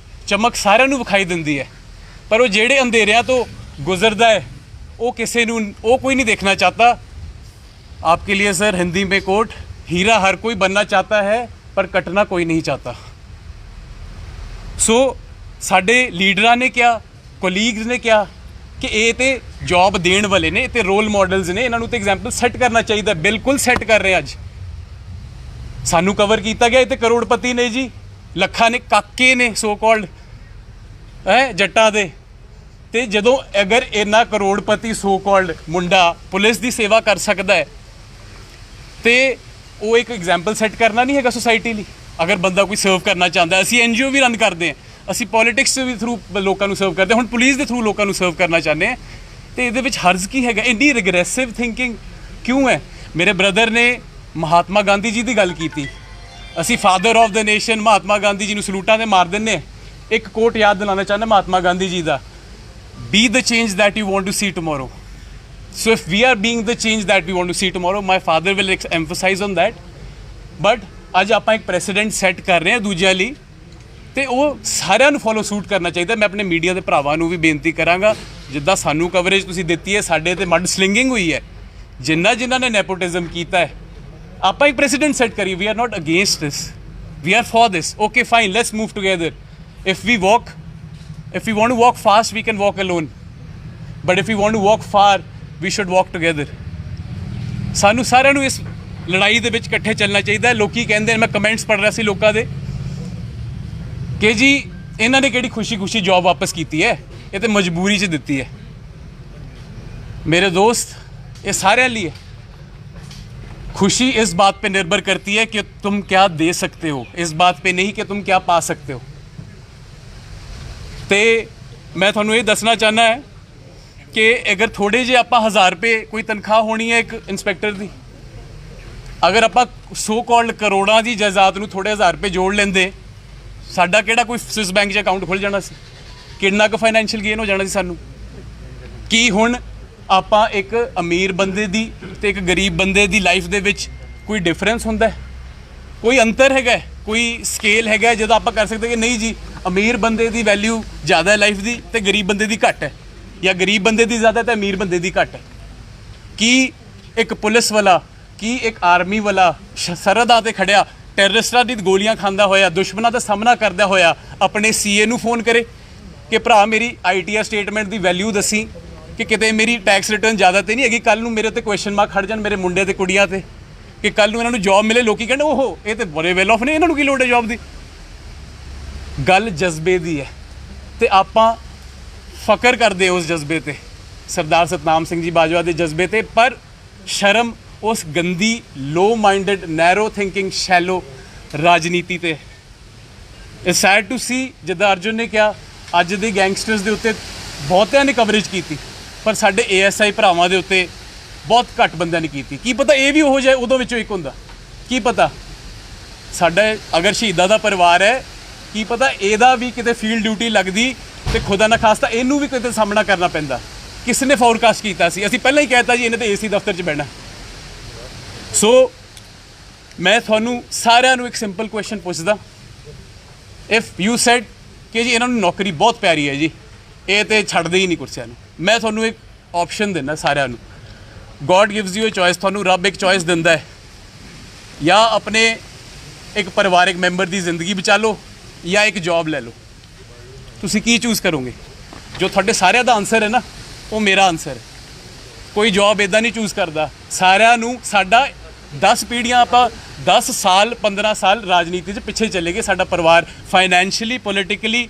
ਚਮਕ ਸਾਰਿਆਂ ਨੂੰ ਵਿਖਾਈ ਦਿੰਦੀ ਹੈ, ਪਰ ਉਹ ਜਿਹੜੇ ਅੰਧੇਰਿਆਂ ਤੋਂ ਗੁਜ਼ਰਦਾ ਹੈ वो किसी वो कोई नहीं देखना चाहता. आपके लिए सर हिंदी में कोट, हीरा हर कोई बनना चाहता है पर कटना कोई नहीं चाहता. सो साडे लीडरां ने क्या, कोलीग्स ने क्या कि ये तो जॉब देण वाले ने, ते रोल मॉडल्स ने, इन्हां नूं ते एग्जाम्पल सैट करना चाहिए. बिल्कुल सैट कर रहे. अज सानू कवर किया गया, ये करोड़पति ने जी, लखा ने काके ने सो कॉल्ड है जट्टां दे. ਤੇ ਜਦੋਂ ਅਗਰ ਇੰਨਾ ਕਰੋੜਪਤੀ ਸੋ ਕਾਲਡ ਮੁੰਡਾ ਪੁਲਿਸ ਦੀ ਸੇਵਾ ਕਰ ਸਕਦਾ ਹੈ ਤੇ ਉਹ ਇੱਕ ਐਗਜ਼ਾਮਪਲ ਸੈੱਟ ਕਰਨਾ ਨਹੀਂ ਹੈਗਾ ਸੋਸਾਇਟੀ ਲਈ. ਅਗਰ ਬੰਦਾ ਕੋਈ ਸਰਵ ਕਰਨਾ ਚਾਹੁੰਦਾ, ਅਸੀਂ ਐਨਜੀਓ ਵੀ ਰਨ ਕਰਦੇ ਹਾਂ, ਅਸੀਂ ਪੋਲਿਟਿਕਸ ਵੀ ਥਰੂ ਲੋਕਾਂ ਨੂੰ ਸਰਵ ਕਰਦੇ, ਹੁਣ ਪੁਲਿਸ ਦੇ ਥਰੂ ਲੋਕਾਂ ਨੂੰ ਸਰਵ ਕਰਨਾ ਚਾਹੁੰਦੇ ਹਾਂ, ਤੇ ਇਹਦੇ ਵਿੱਚ ਹਰਜ਼ ਕੀ ਹੈਗਾ? ਇੰਨੀ ਰਿਗਰੈਸਿਵ ਥਿੰਕਿੰਗ ਕਿਉਂ ਹੈ? ਮੇਰੇ ਬ੍ਰਦਰ ਨੇ ਮਹਾਤਮਾ ਗਾਂਧੀ ਜੀ ਦੀ ਗੱਲ ਕੀਤੀ. ਅਸੀਂ father of the nation Mahatma Gandhi ji ਨੂੰ ਸਲੂਟਾਂ 'ਤੇ ਮਾਰ ਦਿੰਦੇ. ਇੱਕ ਕੋਟ ਯਾਦ ਦਿਲਾਉਣਾ ਚਾਹੁੰਦਾ ਮਹਾਤਮਾ ਗਾਂਧੀ ਜੀ ਦਾ, be the change that you want to see tomorrow. So if we are being the change that we want to see tomorrow, my father will emphasize on that. But ਅੱਜ ਆਪਾਂ ਇੱਕ ਪ੍ਰੈਸੀਡੈਂਟ ਸੈੱਟ ਕਰ ਰਹੇ ਹਾਂ ਦੂਜਿਆਂ ਲਈ, ਤੇ ਉਹ ਸਾਰਿਆਂ ਨੂੰ ਫੋਲੋ ਸੂਟ ਕਰਨਾ ਚਾਹੀਦਾ. ਮੈਂ ਆਪਣੇ ਮੀਡੀਆ ਦੇ ਭਰਾਵਾਂ ਨੂੰ ਵੀ ਬੇਨਤੀ ਕਰਾਂਗਾ, ਜਿੱਦਾਂ ਸਾਨੂੰ ਕਵਰੇਜ ਤੁਸੀਂ ਦਿੱਤੀ ਹੈ, ਸਾਡੇ ਤੇ ਮਡ ਸਲਿੰਗਿੰਗ ਹੋਈ ਹੈ, ਜਿਨ੍ਹਾਂ ਨੇ ਨੈਪੋਟਿਜ਼ਮ ਕੀਤਾ ਹੈ, ਆਪਾਂ ਇੱਕ ਪ੍ਰੈਸੀਡੈਂਟ ਸੈੱਟ ਕਰੀਏ. We are not against this, we are for this. Okay fine, let's move together. If we want to walk fast, we can walk alone. But if we want to walk far, we should walk together. ਸਾਨੂੰ ਸਾਰਿਆਂ ਨੂੰ ਇਸ ਲੜਾਈ ਦੇ ਵਿੱਚ ਇਕੱਠੇ ਚੱਲਣਾ ਚਾਹੀਦਾ ਹੈ. ਲੋਕੀ ਕਹਿੰਦੇ ਨੇ, ਮੈਂ ਕਮੈਂਟਸ ਪੜ੍ਹ ਰਿਹਾ ਸੀ ਲੋਕਾਂ ਦੇ, ਕਿ ਜੀ ਇਹਨਾਂ ਨੇ ਕਿਹੜੀ ਖੁਸ਼ੀ ਜੌਬ ਵਾਪਸ ਕੀਤੀ ਹੈ, ਇਹ ਤੇ ਮਜਬੂਰੀ 'ਚ ਦਿੱਤੀ ਹੈ. ਮੇਰੇ ਦੋਸਤ, ਇਹ ਸਾਰਿਆਂ ਲਈ ਹੈ. खुशी इस बात पे निर्भर करती है कि तुम क्या दे सकते हो, इस बात पे नहीं कि तुम क्या पा सकते हो। ਤੇ ਮੈਂ ਤੁਹਾਨੂੰ ਇਹ ਦੱਸਣਾ ਚਾਹੁੰਦਾ ਹੈ ਕਿ ਅਗਰ ਥੋੜੇ ਜਿਹੇ ਆਪਾਂ 1000 ਰੁਪਏ ਕੋਈ ਤਨਖਾਹ ਹੋਣੀ ਹੈ ਇੱਕ ਇੰਸਪੈਕਟਰ ਦੀ, ਅਗਰ ਆਪਾਂ ਸੋ ਕਾਲਡ ਕਰੋੜਾਂ ਦੀ ਜਾਇਦਾਦ ਨੂੰ ਥੋੜੇ 1000 ਰੁਪਏ ਜੋੜ ਲੈਂਦੇ, ਸਾਡਾ ਕਿਹੜਾ ਕੋਈ ਸਵਿਸ ਬੈਂਕ 'ਚ ਅਕਾਊਂਟ ਖੁੱਲ੍ਹ ਜਾਣਾ ਸੀ? ਕਿੰਨਾ ਕੁ ਫਾਈਨੈਂਸ਼ੀਅਲ ਗੇਨ ਹੋ ਜਾਣਾ ਸੀ ਸਾਨੂੰ? ਕੀ ਹੁਣ ਆਪਾਂ ਇੱਕ ਅਮੀਰ ਬੰਦੇ ਦੀ ਤੇ ਇੱਕ ਗਰੀਬ ਬੰਦੇ ਦੀ ਲਾਈਫ ਦੇ ਵਿੱਚ ਕੋਈ ਡਿਫਰੈਂਸ ਹੁੰਦਾ ਹੈ? ਕੋਈ ਅੰਤਰ ਹੈਗਾ? ਕੋਈ ਸਕੇਲ ਹੈਗਾ ਜਦੋਂ ਆਪਾਂ ਕਰ ਸਕਦੇ ਕਿ ਨਹੀਂ ਜੀ ਅਮੀਰ ਬੰਦੇ ਦੀ ਵੈਲਿਊ ਜ਼ਿਆਦਾ ਹੈ ਲਾਈਫ ਦੀ ਤੇ ਗਰੀਬ ਬੰਦੇ ਦੀ ਘੱਟ ਹੈ, ਜਾਂ ਗਰੀਬ ਬੰਦੇ ਦੀ ਜ਼ਿਆਦਾ ਤੇ ਅਮੀਰ ਬੰਦੇ ਦੀ ਘੱਟ ਹੈ? ਕੀ ਇੱਕ ਪੁਲਿਸ ਵਾਲਾ, ਕੀ ਇੱਕ ਆਰਮੀ ਵਾਲਾ ਸਰਹੱਦਾਂ ਤੇ ਖੜਿਆ ਟੈਰਰਿਸਟਾਂ ਦੀ ਗੋਲੀਆਂ ਖਾਂਦਾ ਹੋਇਆ, ਦੁਸ਼ਮਣਾਂ ਦਾ ਸਾਹਮਣਾ ਕਰਦਾ ਹੋਇਆ ਆਪਣੇ ਸੀਏ ਨੂੰ ਫੋਨ ਕਰੇ ਕਿ ਭਰਾ ਮੇਰੀ ਆਈਟੀਆਰ ਸਟੇਟਮੈਂਟ ਦੀ ਵੈਲਿਊ ਦੱਸੀ ਕਿ ਕਿਤੇ ਮੇਰੀ ਟੈਕਸ ਰਿਟਰਨ ਜ਼ਿਆਦਾ ਤੇ ਨਹੀਂ ਹੈਗੀ, ਕੱਲ੍ਹ ਨੂੰ ਮੇਰੇ ਉੱਤੇ ਕੁਐਸਚਨ ਮਾਰਕ ਖੜ ਜਾਣ ਮੇਰੇ ਮੁੰਡੇ ਤੇ ਕੁੜੀਆਂ ਤੇ, ਕਿ ਕੱਲ੍ਹ ਨੂੰ ਇਹਨਾਂ ਨੂੰ ਜੌਬ ਮਿਲੇ, ਲੋਕੀ ਕਹਿੰਦੇ ਓਹੋ ਇਹ ਤੇ ਬੜੇ ਵੈਲ ਆਫ ਨੇ, ਇਹਨਾਂ ਨੂੰ ਕੀ ਲੋੜ ਹੈ ਜੌਬ ਦੀ? ਗੱਲ ਜਜ਼ਬੇ ਦੀ ਹੈ ਤੇ ਆਪਾਂ ਫਕਰ ਕਰਦੇ ਉਸ ਜਜ਼ਬੇ ਤੇ, ਸਰਦਾਰ ਸਤਨਾਮ ਸਿੰਘ ਜੀ ਬਾਜਵਾ ਦੇ ਜਜ਼ਬੇ ਤੇ, ਪਰ ਸ਼ਰਮ ਉਸ ਗੰਦੀ ਲੋ ਮਾਈਂਡਡ ਨੈਰੋ ਥਿੰਕਿੰਗ ਸ਼ੈਲੋ ਰਾਜਨੀਤੀ ਤੇ। ਇਟਸ ਸੈਡ ਟੂ ਸੀ, ਜਿੱਦਾਂ ਅਰਜੁਨ ਨੇ ਕਿਹਾ ਅੱਜ ਦੇ ਗੈਂਗਸਟਰਸ ਦੇ ਉੱਤੇ ਬਹੁਤਿਆਂ ਨੇ ਕਵਰੇਜ ਕੀਤੀ, ਪਰ ਸਾਡੇ ਏਐਸਆਈ ਭਰਾਵਾਂ ਦੇ ਉੱਤੇ ਬਹੁਤ ਘੱਟ ਬੰਦਿਆਂ ਨੇ ਕੀਤੀ। ਕੀ ਪਤਾ ਇਹ ਵੀ ਹੋ ਜਾਏ ਉਦੋਂ ਵਿੱਚੋਂ ਇੱਕ ਹੁੰਦਾ, ਕੀ ਪਤਾ ਸਾਡਾ ਅਗਰ ਸ਼ਹੀਦਾਂ ਦਾ ਪਰਿਵਾਰ ਹੈ, ਕੀ ਪਤਾ ਇਹਦਾ ਵੀ ਕਿਤੇ ਫੀਲਡ ਡਿਊਟੀ ਲੱਗਦੀ ਤੇ ਖੁਦਾ ਨਾ ਖਾਸਤਾ ਇਹਨੂੰ ਵੀ ਕਿਤੇ ਸਾਹਮਣਾ ਕਰਨਾ ਪੈਂਦਾ। ਕਿਸ ਨੇ ਫੋਰਕਾਸਟ ਕੀਤਾ ਸੀ? ਅਸੀਂ ਪਹਿਲਾਂ ਹੀ ਕਹਿਤਾ ਜੀ ਇਹਨੇ ਤਾਂ ਏਸੀ ਦਫ਼ਤਰ 'ਚ ਬਹਿਣਾ। ਸੋ ਮੈਂ ਤੁਹਾਨੂੰ ਸਾਰਿਆਂ ਨੂੰ ਇੱਕ ਸਿੰਪਲ ਕੁਐਸਚਨ ਪੁੱਛਦਾ, ਇਫ ਯੂ ਸੈਡ ਕਿ ਜੀ ਇਹਨਾਂ ਨੂੰ ਨੌਕਰੀ ਬਹੁਤ ਪਿਆਰੀ ਹੈ ਜੀ, ਇਹ ਤੇ ਛੱਡਦੇ ਹੀ ਨਹੀਂ ਕੁਰਸੀਆਂ ਨੂੰ, ਮੈਂ ਤੁਹਾਨੂੰ ਇੱਕ ਆਪਸ਼ਨ ਦਿੰਦਾ ਸਾਰਿਆਂ ਨੂੰ, God gives you a choice, ਤੁਹਾਨੂੰ ਰੱਬ ਇੱਕ ਚੋਇਸ ਦਿੰਦਾ ਹੈ, ਜਾਂ ਆਪਣੇ ਇੱਕ ਪਰਿਵਾਰਿਕ ਮੈਂਬਰ ਦੀ ਜ਼ਿੰਦਗੀ ਬਚਾ ਲਓ ਜਾਂ ਇੱਕ ਜੌਬ ਲੈ ਲਓ, ਤੁਸੀਂ ਕੀ ਚੂਜ਼ ਕਰੋਗੇ? ਜੋ ਤੁਹਾਡੇ ਸਾਰਿਆਂ ਦਾ ਆਨਸਰ ਹੈ ਨਾ, ਉਹ ਮੇਰਾ ਆਨਸਰ ਹੈ। ਕੋਈ ਜੌਬ ਇੱਦਾਂ ਨਹੀਂ ਚੂਜ਼ ਕਰਦਾ, ਸਾਰਿਆਂ ਨੂੰ ਸਾਡਾ 10 ਪੀੜ੍ਹੀਆਂ ਆਪਾਂ 10 ਸਾਲ 15 ਸਾਲ ਰਾਜਨੀਤੀ 'ਚ ਪਿੱਛੇ ਚਲੇ ਗਏ, ਸਾਡਾ ਪਰਿਵਾਰ financially, politically,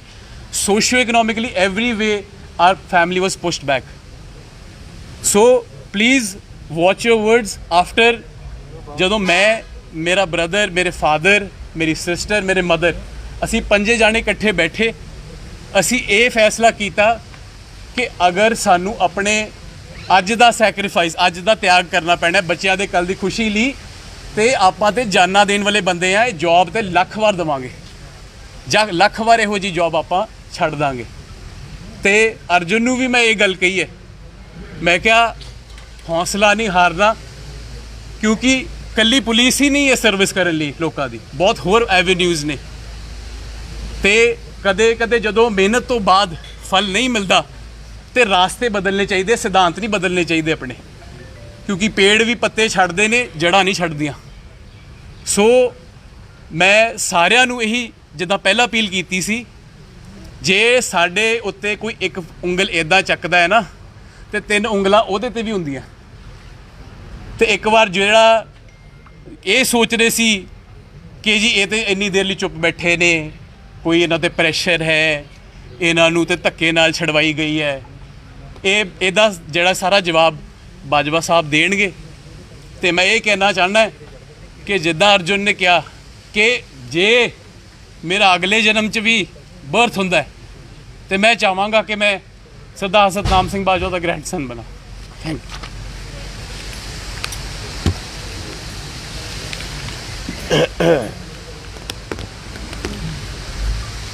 socio economically every way our family was pushed back. So please watch your words. After ਜਦੋਂ ਮੈਂ, ਮੇਰਾ ਬ੍ਰਦਰ, ਮੇਰੇ ਫਾਦਰ, ਮੇਰੀ ਸਿਸਟਰ, ਮੇਰੇ ਮਦਰ, ਅਸੀਂ 5 ਜਾਣੇ ਇਕੱਠੇ ਬੈਠੇ, ਅਸੀਂ ਇਹ ਫੈਸਲਾ ਕੀਤਾ ਕਿ ਅਗਰ ਸਾਨੂੰ ਆਪਣੇ ਅੱਜ ਦਾ ਸੈਕਰੀਫਾਈਸ, ਅੱਜ ਦਾ ਤਿਆਗ ਕਰਨਾ ਪੈਣਾ ਬੱਚਿਆਂ ਦੇ ਕੱਲ੍ਹ ਦੀ ਖੁਸ਼ੀ ਲਈ, ਤੇ ਆਪਾਂ ਤੇ ਜਾਨਾਂ ਦੇਣ ਵਾਲੇ ਬੰਦੇ ਆ, ਇਹ ਜੌਬ ਤੇ ਲੱਖ ਵਾਰ ਦੇਵਾਂਗੇ ਜਾਂ ਲੱਖ ਵਾਰ ਇਹੋ ਜਿਹੀ ਜੌਬ ਆਪਾਂ ਛੱਡ ਦਾਂਗੇ। ਤੇ ਅਰਜੁਨ ਨੂੰ ਵੀ ਮੈਂ ਇਹ ਗੱਲ ਕਹੀ ਹੈ, ਮੈਂ ਕਿਹਾ ਹੌਸਲਾ ਨਹੀਂ ਹਾਰਨਾ, ਕਿਉਂਕਿ ਕੱਲੀ ਪੁਲਿਸ ਹੀ ਨਹੀਂ ਹੈ ਸਰਵਿਸ ਕਰਨ ਲਈ ਲੋਕਾਂ ਦੀ, ਬਹੁਤ ਹੋਰ ਐਵੇਨਿਊਜ਼ ਨੇ। ਤੇ ਕਦੇ ਕਦੇ ਜਦੋਂ ਮਿਹਨਤ ਤੋਂ ਬਾਅਦ ਫਲ ਨਹੀਂ ਮਿਲਦਾ ਤੇ ਰਾਸਤੇ ਬਦਲਣੇ ਚਾਹੀਦੇ, ਸਿਧਾਂਤ ਨਹੀਂ ਬਦਲਣੇ ਚਾਹੀਦੇ ਆਪਣੇ, ਕਿਉਂਕਿ ਪੇੜ ਵੀ ਪੱਤੇ ਛੱਡਦੇ ਨੇ, ਜੜ੍ਹਾਂ ਨਹੀਂ ਛੱਡਦੀਆਂ। ਸੋ ਮੈਂ ਸਾਰਿਆਂ ਨੂੰ ਇਹੀ ਜਿੱਦਾਂ ਪਹਿਲਾਂ ਅਪੀਲ ਕੀਤੀ ਸੀ, ਜੇ ਸਾਡੇ ਉੱਤੇ ਕੋਈ ਇੱਕ ਉਂਗਲ ਇੱਦਾਂ ਚੱਕਦਾ ਹੈ ਨਾ, ਤੇ 3 ਉਂਗਲਾਂ ਉਹਦੇ ਤੇ ਵੀ ਹੁੰਦੀਆਂ। ਤੇ ਇੱਕ ਵਾਰ ਜਿਹੜਾ ਇਹ ਸੋਚ ਰਹੇ ਸੀ ਕਿ ਜੀ ਇਹ ਤੇ ਇੰਨੀ ਦੇਰ ਲਈ ਚੁੱਪ ਬੈਠੇ ਨੇ, ਕੋਈ ਇਹਨਾਂ ਤੇ ਪ੍ਰੈਸ਼ਰ ਹੈ, ਇਹਨਾਂ ਨੂੰ ਤੇ ਧੱਕੇ ਨਾਲ ਛਡਵਾਈ ਗਈ ਹੈ, ਇਹਦਾ ਜਿਹੜਾ ਸਾਰਾ ਜਵਾਬ ਬਾਜਵਾ ਸਾਹਿਬ ਦੇਣਗੇ। ਤੇ ਮੈਂ ਇਹ ਕਹਿਣਾ ਚਾਹੁੰਦਾ ਕਿ ਜਿੱਦਾਂ ਅਰਜੁਨ ਨੇ ਕਿਹਾ ਕਿ ਜੇ ਮੇਰਾ ਅਗਲੇ ਜਨਮ 'ਚ ਵੀ ਬਰਥ ਹੁੰਦਾ ਤੇ ਮੈਂ ਚਾਹਾਂਗਾ ਕਿ ਮੈਂ ਸਰਦਾਰ ਸਤਨਾਮ ਸਿੰਘ ਬਾਜਵਾ ਦਾ ਗ੍ਰੈਂਡਸਨ ਬਣਾ। Thank you.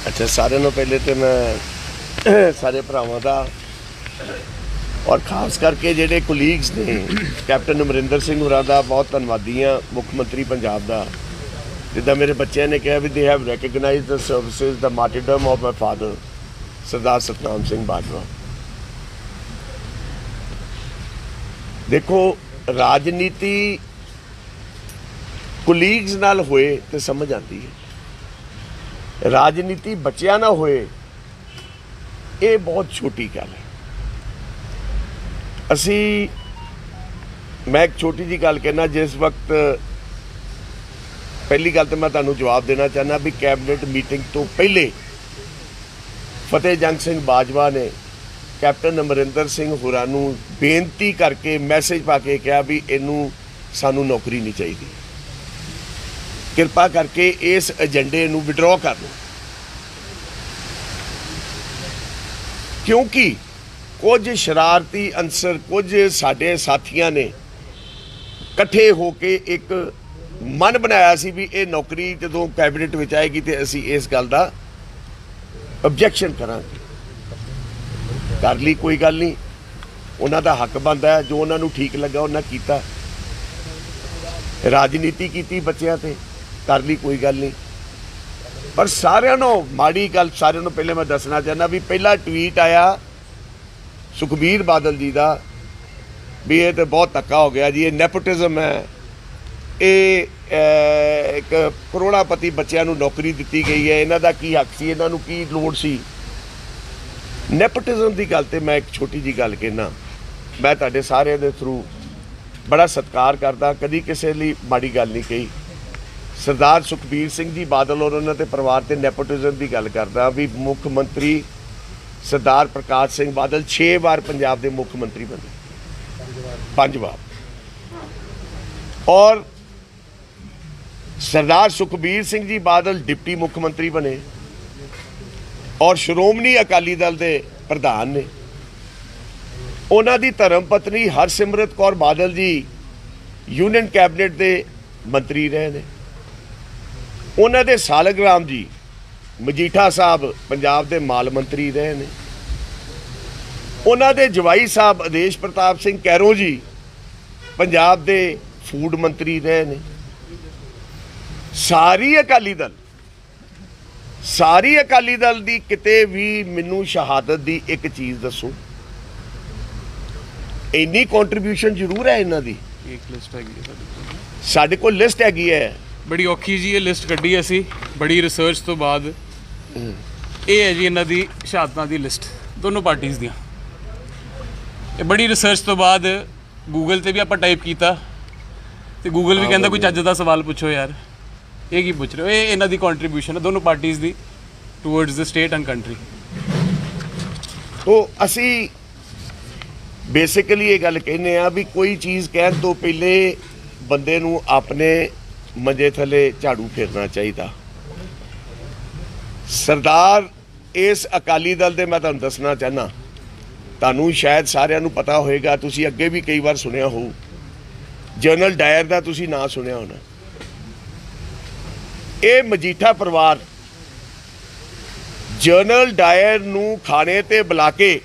ਅੱਛਾ, ਸਾਰਿਆਂ ਨੂੰ ਪਹਿਲੇ ਤੇ ਮੈਂ ਸਾਰੇ ਭਰਾਵਾਂ ਦਾ ਔਰ ਖਾਸ ਕਰਕੇ ਜਿਹੜੇ ਕੁਲੀਗਸ ਨੇ, ਕੈਪਟਨ ਅਮਰਿੰਦਰ ਸਿੰਘ ਹੋਰਾਂ ਦਾ ਬਹੁਤ ਧੰਨਵਾਦੀ ਹਾਂ, ਮੁੱਖ ਮੰਤਰੀ ਪੰਜਾਬ ਦਾ। ਜਿੱਦਾਂ ਮੇਰੇ ਬੱਚਿਆਂ ਨੇ ਕਿਹਾ ਵੀ they have recognised the services, the martyrdom of my father Sardar Satnam Singh Bajwa. ਦੇਖੋ, ਰਾਜਨੀਤੀ ਕੁਲੀਗਸ ਨਾਲ ਹੋਏ ਤੇ ਸਮਝ ਆਉਂਦੀ ਹੈ, ਰਾਜਨੀਤੀ ਬੱਚਿਆਂ ਨਾਲ ਹੋਏ ਇਹ ਬਹੁਤ ਛੋਟੀ ਗੱਲ ਹੈ। ਮੈਂ ਇੱਕ ਛੋਟੀ ਜੀ ਗੱਲ ਕਹਿਣਾ, ਜਿਸ ਵਕਤ ਪਹਿਲੀ ਗੱਲ ਤਾਂ ਮੈਂ ਤੁਹਾਨੂੰ ਜਵਾਬ ਦੇਣਾ ਚਾਹੁੰਦਾ ਵੀ ਕੈਬਨਿਟ ਮੀਟਿੰਗ ਤੋਂ ਪਹਿਲੇ ਫਤਿਹ ਜੰਗ ਸਿੰਘ ਬਾਜਵਾ ਨੇ ਕੈਪਟਨ ਅਮਰਿੰਦਰ ਸਿੰਘ ਹੋਰਾਂ ਨੂੰ ਬੇਨਤੀ ਕਰਕੇ ਮੈਸੇਜ ਪਾ ਕੇ ਕਿਹਾ ਵੀ ਇਹਨੂੰ ਸਾਨੂੰ ਨੌਕਰੀ ਨਹੀਂ ਚਾਹੀਦੀ। ਕਿਰਪਾ ਕਰਕੇ ਇਸ ਏਜੰਡੇ ਨੂੰ ਵਿਡਰਾਅ ਕਰ ਲਓ, ਕਿਉਂਕਿ ਕੁਝ ਸ਼ਰਾਰਤੀ ਅੰਸਰ, ਕੁਝ ਸਾਡੇ ਸਾਥੀਆਂ ਨੇ ਇਕੱਠੇ ਹੋ ਕੇ ਇੱਕ ਮਨ ਬਣਾਇਆ ਸੀ ਵੀ ਇਹ ਨੌਕਰੀ ਜਦੋਂ ਕੈਬਨਿਟ ਵਿੱਚ ਆਏਗੀ ਤੇ ਅਸੀਂ ਇਸ ਗੱਲ ਦਾ ਆਬਜੈਕਸ਼ਨ ਕਰਾਂਗੇ। ਕਰ ਲਈ, ਕੋਈ ਗੱਲ ਨਹੀਂ, ਉਹਨਾਂ ਦਾ ਹੱਕ ਬਣਦਾ ਹੈ, ਜੋ ਉਹਨਾਂ ਨੂੰ ਠੀਕ ਲੱਗਾ ਉਹਨਾਂ ਕੀਤਾ। ਰਾਜਨੀਤੀ ਕੀਤੀ ਬੱਚਿਆਂ ਤੇ, ਕਰ ਲਈ, ਕੋਈ ਗੱਲ ਨਹੀਂ। ਪਰ ਸਾਰਿਆਂ ਨੂੰ ਮਾੜੀ ਗੱਲ, ਸਾਰਿਆਂ ਨੂੰ ਪਹਿਲੇ ਮੈਂ ਦੱਸਣਾ ਚਾਹੁੰਦਾ ਵੀ ਪਹਿਲਾ ਟਵੀਟ ਆਇਆ ਸੁਖਬੀਰ ਬਾਦਲ ਜੀ ਦਾ ਵੀ ਇਹ ਤਾਂ ਬਹੁਤ ਧੱਕਾ ਹੋ ਗਿਆ ਜੀ, ਇਹ ਨੈਪੋਟਿਜ਼ਮ ਹੈ, ਇਹ ਇੱਕ ਕਰੋੜਾਪਤੀ ਬੱਚਿਆਂ ਨੂੰ ਨੌਕਰੀ ਦਿੱਤੀ ਗਈ ਹੈ, ਇਹਨਾਂ ਦਾ ਕੀ ਹੱਕ ਸੀ, ਇਹਨਾਂ ਨੂੰ ਕੀ ਲੋੜ ਸੀ। ਨੈਪੋਟਿਜ਼ਮ ਦੀ ਗੱਲ ਤੇ ਮੈਂ ਇੱਕ ਛੋਟੀ ਜੀ ਗੱਲ ਕਹਿਣਾ, ਮੈਂ ਤੁਹਾਡੇ ਸਾਰਿਆਂ ਦੇ ਥਰੂ ਬੜਾ ਸਤਿਕਾਰ ਕਰਦਾ, ਕਦੀ ਕਿਸੇ ਲਈ ਮਾੜੀ ਗੱਲ ਨਹੀਂ ਕਹੀ। ਸਰਦਾਰ ਸੁਖਬੀਰ ਸਿੰਘ ਜੀ ਬਾਦਲ ਔਰ ਉਹਨਾਂ ਦੇ ਪਰਿਵਾਰ ਤੇ ਨੈਪੋਟਿਜ਼ਮ ਦੀ ਗੱਲ ਕਰਦਾ ਵੀ ਮੁੱਖ ਮੰਤਰੀ ਸਰਦਾਰ ਪ੍ਰਕਾਸ਼ ਸਿੰਘ ਬਾਦਲ 6 ਵਾਰ ਪੰਜਾਬ ਦੇ ਮੁੱਖ ਮੰਤਰੀ ਬਣੇ, 5 ਵਾਰ, ਔਰ ਸਰਦਾਰ ਸੁਖਬੀਰ ਸਿੰਘ ਜੀ ਬਾਦਲ ਡਿਪਟੀ ਮੁੱਖ ਮੰਤਰੀ ਬਣੇ ਔਰ ਸ਼੍ਰੋਮਣੀ ਅਕਾਲੀ ਦਲ ਦੇ ਪ੍ਰਧਾਨ ਨੇ। ਉਹਨਾਂ ਦੀ ਧਰਮ ਪਤਨੀ ਹਰਸਿਮਰਤ ਕੌਰ ਬਾਦਲ ਜੀ ਯੂਨੀਅਨ ਕੈਬਨਿਟ ਦੇ ਮੰਤਰੀ ਰਹੇ ਨੇ। ਉਹਨਾਂ ਦੇ ਸਾਲਗਰਾਮ ਜੀ ਮਜੀਠਾ ਸਾਹਿਬ ਪੰਜਾਬ ਦੇ ਮਾਲ ਮੰਤਰੀ ਰਹੇ ਨੇ। ਉਹਨਾਂ ਦੇ ਜਵਾਈ ਸਾਹਿਬ ਆਦੇਸ਼ ਪ੍ਰਤਾਪ ਸਿੰਘ ਕੈਰੋ ਜੀ ਪੰਜਾਬ ਦੇ ਫੂਡ ਮੰਤਰੀ ਰਹੇ ਨੇ। ਸਾਰੀ ਅਕਾਲੀ ਦਲ ਦੀ ਕਿਤੇ ਵੀ ਮੈਨੂੰ ਸ਼ਹਾਦਤ ਦੀ ਇੱਕ ਚੀਜ਼ ਦੱਸੋ, ਇੰਨੀ ਕੰਟਰੀਬਿਊਸ਼ਨ ਜ਼ਰੂਰ ਹੈ ਇਹਨਾਂ ਦੀ। ਇੱਕ ਲਿਸਟ ਹੈਗੀ ਹੈ ਸਾਡੇ ਕੋਲ ਲਿਸਟ ਹੈਗੀ ਹੈ, ਬੜੀ ਔਖੀ ਜੀ ਇਹ ਲਿਸਟ ਕੱਢੀ ਅਸੀਂ ਬੜੀ ਰਿਸਰਚ ਤੋਂ ਬਾਅਦ। ਇਹ ਹੈ ਜੀ ਇਹਨਾਂ ਦੀ ਸ਼ਹਾਦਤਾਂ ਦੀ ਲਿਸਟ, ਦੋਨੋਂ ਪਾਰਟੀਆਂ ਦੀਆਂ। ਇਹ ਬੜੀ ਰਿਸਰਚ ਤੋਂ ਬਾਅਦ ਗੂਗਲ ਤੇ ਵੀ ਆਪਾਂ ਟਾਈਪ ਕੀਤਾ ਤੇ ਗੂਗਲ ਵੀ ਕਹਿੰਦਾ ਕੋਈ ਚੱਜ ਦਾ ਸਵਾਲ ਪੁੱਛੋ ਯਾਰ, ਇਹ ਕੀ ਪੁੱਛ ਰਹੇ ਹੋ। ਇਹ ਇਹਨਾਂ ਦੀ ਕੰਟਰੀਬਿਊਸ਼ਨ ਹੈ ਦੋਨੋਂ ਪਾਰਟੀਆਂ ਦੀ towards the state and country. ਤੋ ਅਸੀਂ ਬੇਸਿਕਲੀ ਇਹ ਗੱਲ ਕਹਿੰਦੇ ਆ ਵੀ ਕੋਈ ਚੀਜ਼ ਕਹਿਣ ਤੋਂ ਪਹਿਲੇ ਬੰਦੇ ਨੂੰ ਆਪਣੇ ਮੰਜੇ ਥੱਲੇ ਝਾੜੂ ਫੇਰਨਾ ਚਾਹੀਦਾ। ਸਰਦਾਰ ਇਸ ਅਕਾਲੀ ਦਲ ਦੇ, ਮੈਂ ਤੁਹਾਨੂੰ ਦੱਸਣਾ ਚਾਹੁੰਦਾ, ਤੁਹਾਨੂੰ ਸ਼ਾਇਦ ਸਾਰਿਆਂ ਨੂੰ ਪਤਾ ਹੋਏਗਾ, ਤੁਸੀਂ ਅੱਗੇ ਵੀ ਕਈ ਵਾਰ ਸੁਣਿਆ ਹੋਊ, ਜਨਰਲ ਡਾਇਰ ਦਾ ਤੁਸੀਂ ਨਾਂ ਸੁਣਿਆ ਹੋਣਾ। ਇਹ ਮਜੀਠਾ ਪਰਿਵਾਰ ਜਨਰਲ ਡਾਇਰ ਨੂੰ ਖਾਣੇ ਤੇ ਬੁਲਾ ਕੇ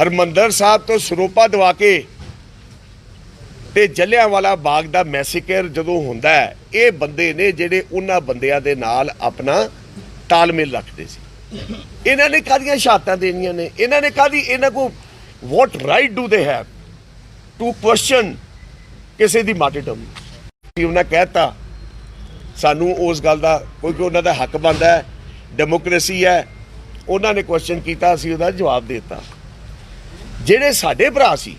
ਹਰਮੰਦਰ ਸਾਹਿਬ ਤੋਂ ਸਰੋਪਾ ਦਵਾ ਕੇ ਤੇ ਜਲਿਆਂਵਾਲਾ ਬਾਗ ਦਾ ਮੈਸੇਕਰ ਜਦੋਂ ਹੁੰਦਾ ਹੈ, ਇਹ ਬੰਦੇ ਨੇ ਜਿਹੜੇ ਉਹਨਾਂ ਬੰਦਿਆਂ ਦੇ ਨਾਲ ਆਪਣਾ ਤਾਲਮੇਲ ਰੱਖਦੇ ਸੀ। ਇਹਨਾਂ ਨੇ ਕਾਹਦੀਆਂ ਸ਼ਹਾਦਤਾਂ ਦੇਣੀਆਂ ਨੇ, ਇਹਨਾਂ ਨੇ ਕਾਹਦੀ, ਇਹਨਾਂ ਕੋ what right do they have to question ਕਿਸੇ ਦੀ ਮਾਰਟੀਰਡਮ। ਉਹਨਾਂ ਕਹਿਤਾ ਸਾਨੂੰ ਉਸ ਗੱਲ ਦਾ, ਕਿਉਂਕਿ ਉਹਨਾਂ ਦਾ ਹੱਕ ਬਣਦਾ ਹੈ, ਡੈਮੋਕ੍ਰੇਸੀ ਹੈ। ਉਹਨਾਂ ਨੇ ਕੁਐਸਚਨ ਕੀਤਾ, ਅਸੀਂ ਉਹਦਾ ਜਵਾਬ ਦੇ ਦਿੱਤਾ। ਜਿਹੜੇ ਸਾਡੇ ਭਰਾ ਸੀ,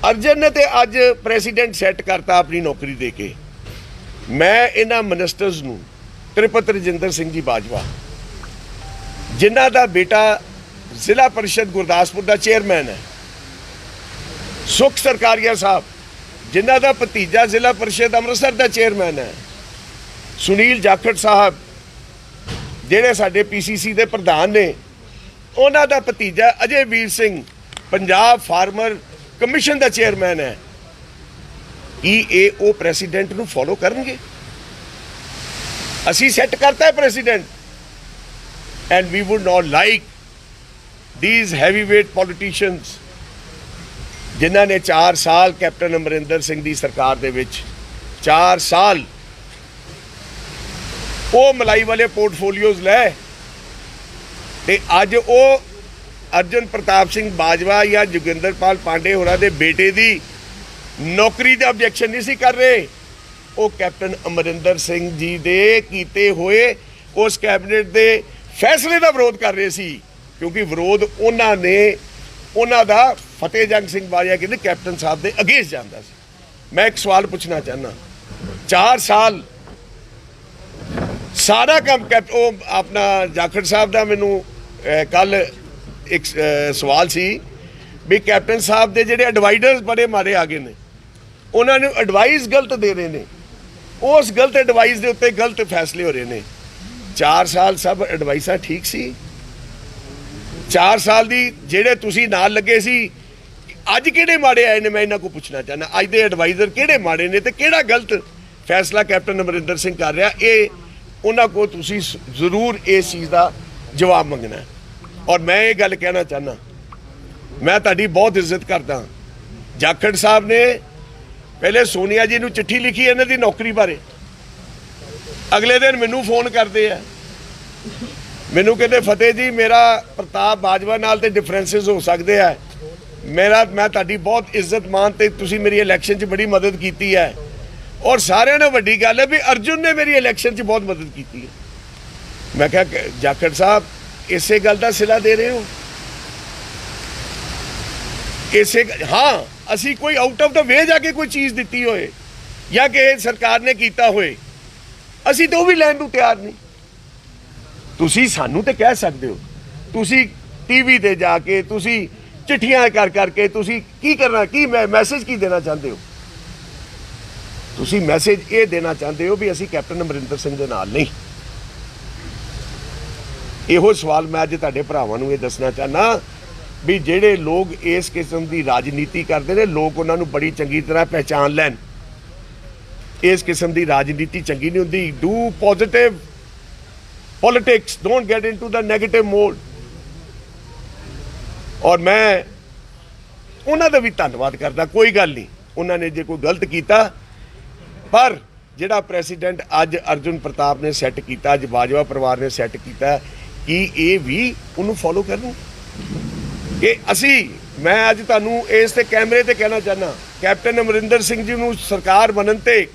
ਅਰਜਨ ਨੇ ਤੇ ਅੱਜ ਪ੍ਰੈਜ਼ੀਡੈਂਟ ਸੈੱਟ ਕਰਤਾ ਆਪਣੀ ਨੌਕਰੀ ਦੇ ਕੇ। ਮੈਂ ਇਹਨਾਂ ਮਿਨਿਸਟਰਸ ਨੂੰ, ਤ੍ਰਿਪਤ ਰਜਿੰਦਰ ਸਿੰਘ ਜੀ ਬਾਜਵਾ ਜਿਨ੍ਹਾਂ ਦਾ ਬੇਟਾ ਜ਼ਿਲ੍ਹਾ ਪਰਿਸ਼ਦ ਗੁਰਦਾਸਪੁਰ ਦਾ ਚੇਅਰਮੈਨ ਹੈ, ਸੁਖ ਸਰਕਾਰੀਆ ਸਾਹਿਬ ਜਿਨ੍ਹਾਂ ਦਾ ਭਤੀਜਾ ਜ਼ਿਲ੍ਹਾ ਪਰਿਸ਼ਦ ਅੰਮ੍ਰਿਤਸਰ ਦਾ ਚੇਅਰਮੈਨ ਹੈ, ਸੁਨੀਲ ਜਾਖੜ ਸਾਹਿਬ ਜਿਹੜੇ ਸਾਡੇ ਪੀਸੀਸੀ ਦੇ ਪ੍ਰਧਾਨ ਨੇ, ਉਹਨਾਂ ਦਾ ਭਤੀਜਾ ਅਜੇ ਵੀਰ ਸਿੰਘ ਪੰਜਾਬ ਫਾਰਮਰ ਕਮਿਸ਼ਨ ਦਾ ਚੇਅਰਮੈਨ ਹੈ। ਕੀ ਇਹ ਉਹ ਪ੍ਰੈਜ਼ੀਡੈਂਟ ਨੂੰ ਫੋਲੋ ਕਰਨਗੇ? ਅਸੀਂ ਸੈੱਟ ਕਰਤਾ ਹੈ precedent, and we would not like these heavyweight politicians ਜਿਨ੍ਹਾਂ ਨੇ 4 ਸਾਲ ਕੈਪਟਨ ਅਮਰਿੰਦਰ ਸਿੰਘ ਦੀ ਸਰਕਾਰ ਦੇ ਵਿੱਚ 4 ਸਾਲ ਉਹ ਮਲਾਈ ਵਾਲੇ ਪੋਰਟਫੋਲੀਓਜ਼ ਲੈ ਤੇ ਅੱਜ ਉਹ ਅਰਜਨ ਪ੍ਰਤਾਪ ਸਿੰਘ ਬਾਜਵਾ ਜਾਂ ਜੋਗਿੰਦਰਪਾਲ ਪਾਂਡੇ ਹੋਰਾਂ ਦੇ ਬੇਟੇ ਦੀ ਨੌਕਰੀ ਦਾ ਆਬਜੈਕਸ਼ਨ ਨਹੀਂ ਸੀ ਕਰ ਰਹੇ, ਉਹ ਕੈਪਟਨ ਅਮਰਿੰਦਰ ਸਿੰਘ ਜੀ ਦੇ ਕੀਤੇ ਹੋਏ ਉਸ ਕੈਬਨਿਟ ਦੇ ਫੈਸਲੇ ਦਾ ਵਿਰੋਧ ਕਰ ਰਹੇ ਸੀ, ਕਿਉਂਕਿ ਵਿਰੋਧ ਉਹਨਾਂ ਨੇ, ਉਹਨਾਂ ਦਾ ਫਤਿਹ ਜੰਗ ਸਿੰਘ ਬਾਜਵਾ ਕਹਿੰਦੇ ਕੈਪਟਨ ਸਾਹਿਬ ਦੇ ਅਗੇਂਸਟ ਜਾਂਦਾ ਸੀ। ਮੈਂ ਇੱਕ ਸਵਾਲ ਪੁੱਛਣਾ ਚਾਹੁੰਦਾ, 4 ਸਾਲ ਸਾਰਾ ਕੰਮ ਉਹ ਆਪਣਾ ਜਾਖੜ ਸਾਹਿਬ ਦਾ, ਮੈਨੂੰ ਕੱਲ ਇੱਕ ਸਵਾਲ ਸੀ ਵੀ ਕੈਪਟਨ ਸਾਹਿਬ ਦੇ ਜਿਹੜੇ ਐਡਵਾਈਜ਼ਰਸ ਬੜੇ ਮਾਰੇ ਆ ਗਏ ਨੇ, ਉਹਨਾਂ ਨੂੰ ਐਡਵਾਈਸ ਗਲਤ ਦੇ ਰਹੇ ਨੇ, ਉਸ ਗਲਤ ਐਡਵਾਈਸ ਦੇ ਉੱਤੇ ਗਲਤ ਫੈਸਲੇ ਹੋ ਰਹੇ ਨੇ। 4 ਸਾਲ ਸਭ ਐਡਵਾਈਸਾਂ ਠੀਕ ਸੀ। 4 ਸਾਲ ਦੀ ਜਿਹੜੇ ਤੁਸੀਂ ਨਾਲ ਲੱਗੇ ਸੀ, ਅੱਜ ਕਿਹੜੇ ਮਾੜੇ ਆਏ ਨੇ? ਮੈਂ ਇਹਨਾਂ ਕੋਲ ਪੁੱਛਣਾ ਚਾਹੁੰਦਾ, ਅੱਜ ਦੇ ਐਡਵਾਈਜ਼ਰ ਕਿਹੜੇ ਮਾੜੇ ਨੇ ਤੇ ਕਿਹੜਾ ਗਲਤ ਫੈਸਲਾ ਕੈਪਟਨ ਅਮਰਿੰਦਰ ਸਿੰਘ ਕਰ ਰਿਹਾ? ਇਹ ਉਹਨਾਂ ਕੋਲ ਤੁਸੀਂ ਜ਼ਰੂਰ ਇਸ ਚੀਜ਼ ਦਾ ਜਵਾਬ ਮੰਗਣਾ। ਔਰ ਮੈਂ ਇਹ ਗੱਲ ਕਹਿਣਾ ਚਾਹੁੰਦਾ, ਮੈਂ ਤੁਹਾਡੀ ਬਹੁਤ ਇੱਜ਼ਤ ਕਰਦਾ। ਜਾਖੜ ਸਾਹਿਬ ਨੇ ਪਹਿਲੇ ਸੋਨੀਆ ਜੀ ਨੂੰ ਚਿੱਠੀ ਲਿਖੀ ਇਹਨਾਂ ਦੀ ਨੌਕਰੀ ਬਾਰੇ, ਅਗਲੇ ਦਿਨ ਮੈਨੂੰ ਫੋਨ ਕਰਦੇ ਆ, ਮੈਨੂੰ ਕਹਿੰਦੇ ਫਤਿਹ ਜੀ ਮੇਰਾ ਪ੍ਰਤਾਪ ਬਾਜਵਾ ਨਾਲ ਤੇ ਡਿਫਰੈਂਸਿਸ ਹੋ ਸਕਦੇ ਆ, ਮੈਂ ਤੁਹਾਡੀ ਬਹੁਤ ਇੱਜ਼ਤ ਮਾਨ ਤੇ ਤੁਸੀਂ ਮੇਰੀ ਇਲੈਕਸ਼ਨ 'ਚ ਬੜੀ ਮਦਦ ਕੀਤੀ ਹੈ, ਔਰ ਸਾਰਿਆਂ ਨਾਲੋਂ ਵੱਡੀ ਗੱਲ ਹੈ ਵੀ ਅਰਜੁਨ ਨੇ ਮੇਰੀ ਇਲੈਕਸ਼ਨ 'ਚ ਬਹੁਤ ਮਦਦ ਕੀਤੀ ਹੈ। ਮੈਂ ਕਿਹਾ ਜਾਖੜ ਸਾਹਿਬ ਇਸੇ ਗੱਲ ਦਾ ਸਿਲਾ ਦੇ ਰਹੇ ਹੋ? ਹਾਂ, ਅਸੀਂ ਕੋਈ ਆਊਟ ਆਫ ਦਾ ਵੇ ਜਾ ਕੇ ਕੋਈ ਚੀਜ਼ ਦਿੱਤੀ ਹੋਏ ਜਾਂ ਕਿ ਸਰਕਾਰ ਨੇ ਕੀਤਾ ਹੋਏ, ਅਸੀਂ ਤਾਂ ਉਹ ਵੀ ਲੈਣ ਨੂੰ ਤਿਆਰ ਨਹੀਂ। ਤੁਸੀਂ ਸਾਨੂੰ ਤੇ ਕਹਿ ਸਕਦੇ ਹੋ, ਤੁਸੀਂ ਟੀਵੀ ਤੇ ਜਾ ਕੇ, ਤੁਸੀਂ ਚਿੱਠੀਆਂ ਕਰ ਕਰਕੇ ਤੁਸੀਂ ਕੀ ਕਰਨਾ, ਕੀ ਮੈਸੇਜ ਕੀ ਦੇਣਾ ਚਾਹੁੰਦੇ ਹੋ? ਤੁਸੀਂ ਮੈਸੇਜ ਇਹ ਦੇਣਾ ਚਾਹੁੰਦੇ ਹੋ ਵੀ ਅਸੀਂ ਕੈਪਟਨ ਅਮਰਿੰਦਰ ਸਿੰਘ ਦੇ ਨਾਲ ਨਹੀਂ। ਇਹੋ ਸਵਾਲ ਮੈਂ ਅੱਜ ਤੁਹਾਡੇ ਭਰਾਵਾਂ ਨੂੰ ਇਹ ਦੱਸਣਾ ਚਾਹੁੰਦਾ ਵੀ ਜਿਹੜੇ ਲੋਕ ਇਸ ਕਿਸਮ ਦੀ ਰਾਜਨੀਤੀ ਕਰਦੇ ਨੇ, ਲੋਕ ਉਹਨਾਂ ਨੂੰ ਬੜੀ ਚੰਗੀ ਤਰ੍ਹਾਂ ਪਹਿਚਾਨ ਲੈਣ। ਇਸ ਕਿਸਮ ਦੀ ਰਾਜਨੀਤੀ ਚੰਗੀ ਨਹੀਂ ਹੁੰਦੀ। Do positive politics, don't get into the negative mode. ਔਰ ਮੈਂ ਉਹਨਾਂ ਦਾ ਵੀ ਧੰਨਵਾਦ ਕਰਦਾ, ਕੋਈ ਗੱਲ ਨਹੀਂ, ਉਹਨਾਂ ਨੇ ਜੇ ਕੋਈ ਗਲਤ ਕੀਤਾ, ਪਰ ਜਿਹੜਾ ਪ੍ਰੈਸੀਡੈਂਟ ਅੱਜ ਅਰਜੁਨ ਪ੍ਰਤਾਪ ਨੇ ਸੈੱਟ ਕੀਤਾ, ਅੱਜ ਬਾਜਵਾ ਪਰਿਵਾਰ ਨੇ ਸੈੱਟ ਕੀਤਾ, ਕਿ ਇਹ ਵੀ ਉਹਨੂੰ ਫੋਲੋ ਕਰਨ। ਕਿ ਮੈਂ ਅੱਜ ਤੁਹਾਨੂੰ ਇਸ ਤੇ ਕੈਮਰੇ ਤੇ ਕਹਿਣਾ ਚਾਹੁੰਦਾ, ਕੈਪਟਨ ਅਮਰਿੰਦਰ ਸਿੰਘ ਜੀ ਨੂੰ ਸਰਕਾਰ ਬਣਨ ਤੇ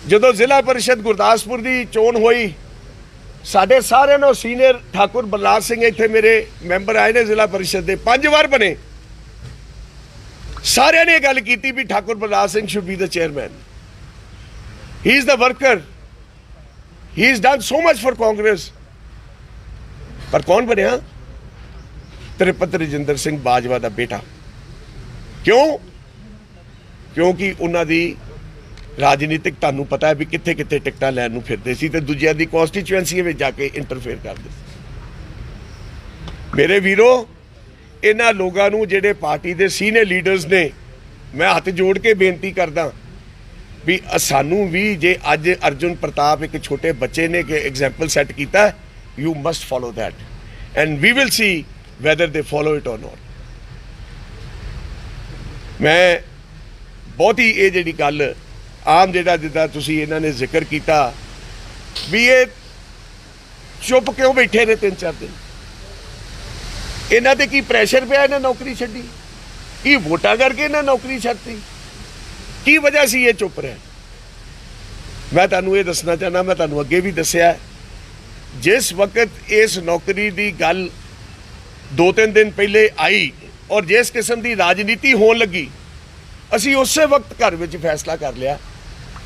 ਜਦੋਂ ਜ਼ਿਲ੍ਹਾ ਪਰਿਸ਼ਦ ਗੁਰਦਾਸਪੁਰ ਦੀ ਚੋਣ ਹੋਈ, ਸਾਡੇ ਸਾਰਿਆਂ ਨੂੰ ਸੀਨੀਅਰ ਠਾਕੁਰ ਬਲਰਾਜ ਸਿੰਘ ਇੱਥੇ ਮੇਰੇ ਮੈਂਬਰ ਆਏ ਨੇ ਜ਼ਿਲ੍ਹਾ ਪਰਿਸ਼ਦ ਦੇ, 5 ਵਾਰ ਬਣੇ, ਸਾਰਿਆਂ ਨੇ ਇਹ ਗੱਲ ਕੀਤੀ ਵੀ Thakur Balraj Singh should be the chairman, he is the worker, he is done so much for Congress. ਪਰ ਕੌਣ ਬਣਿਆ? ਤ੍ਰਿਪਤ ਰਜਿੰਦਰ ਸਿੰਘ ਬਾਜਵਾ ਦਾ ਬੇਟਾ। ਕਿਉਂ? ਕਿਉਂਕਿ ਉਹਨਾਂ ਦੀ ਰਾਜਨੀਤਿਕ, ਤੁਹਾਨੂੰ ਪਤਾ ਹੈ ਵੀ ਕਿੱਥੇ ਕਿੱਥੇ ਟਿਕਟਾਂ ਲੈਣ ਨੂੰ ਫਿਰਦੇ ਸੀ ਤੇ ਦੂਜਿਆਂ ਦੀ ਕਨਸਟੀਚੁਐਂਸੀ ਵਿੱਚ ਜਾ ਕੇ ਇੰਟਰਫੇਅਰ ਕਰਦੇ ਸੀ। ਮੇਰੇ ਵੀਰੋ, ਇਹਨਾਂ ਲੋਕਾਂ ਨੂੰ ਜਿਹੜੇ ਪਾਰਟੀ ਦੇ ਸੀਨੀਅਰ ਲੀਡਰਸ ਨੇ, ਮੈਂ ਹੱਥ ਜੋੜ ਕੇ ਬੇਨਤੀ ਕਰਦਾ ਵੀ ਸਾਨੂੰ ਵੀ, ਜੇ ਅੱਜ ਅਰਜੁਨ ਪ੍ਰਤਾਪ ਇੱਕ ਛੋਟੇ ਬੱਚੇ ਨੇ ਕਿ ਐਗਜ਼ਾਮਪਲ ਸੈੱਟ ਕੀਤਾ, you must follow that and we will see whether they follow it or not। ਮੈਂ ਬਹੁਤੀ ਇਹ ਜਿਹੜੀ ਗੱਲ ਆਮ ਜਿਹੜਾ ਜਿੱਦਾਂ ਤੁਸੀਂ ਇਹਨਾਂ ਨੇ ਜ਼ਿਕਰ ਕੀਤਾ ਵੀ ਇਹ ਚੁੱਪ ਕਿਉਂ ਬੈਠੇ ਨੇ 3-4 ਦਿਨ, ਇਹਨਾਂ ਤੇ ਕੀ ਪ੍ਰੈਸ਼ਰ ਪਿਆ ਇਹਨਾਂ ਨੌਕਰੀ ਛੱਡੀ? ਕੀ ਵੋਟਾਂ ਕਰਕੇ ਇਹਨਾਂ ਨੌਕਰੀ ਛੱਡਤੀ? ਕੀ ਵਜ੍ਹਾ ਸੀ ਇਹ ਚੁੱਪ ਰਹੇ? ਮੈਂ ਤੁਹਾਨੂੰ ਇਹ ਦੱਸਣਾ ਚਾਹੁੰਦਾ, ਮੈਂ ਤੁਹਾਨੂੰ ਅੱਗੇ ਵੀ ਦੱਸਿਆ, ਜਿਸ ਵਕਤ ਇਸ ਨੌਕਰੀ ਦੀ ਗੱਲ 2-3 ਦਿਨ ਪਹਿਲੇ ਆਈ ਔਰ ਜਿਸ ਕਿਸਮ ਦੀ ਰਾਜਨੀਤੀ ਹੋਣ ਲੱਗੀ, ਅਸੀਂ ਉਸੇ ਵਕਤ ਘਰ ਵਿੱਚ ਫੈਸਲਾ ਕਰ ਲਿਆ।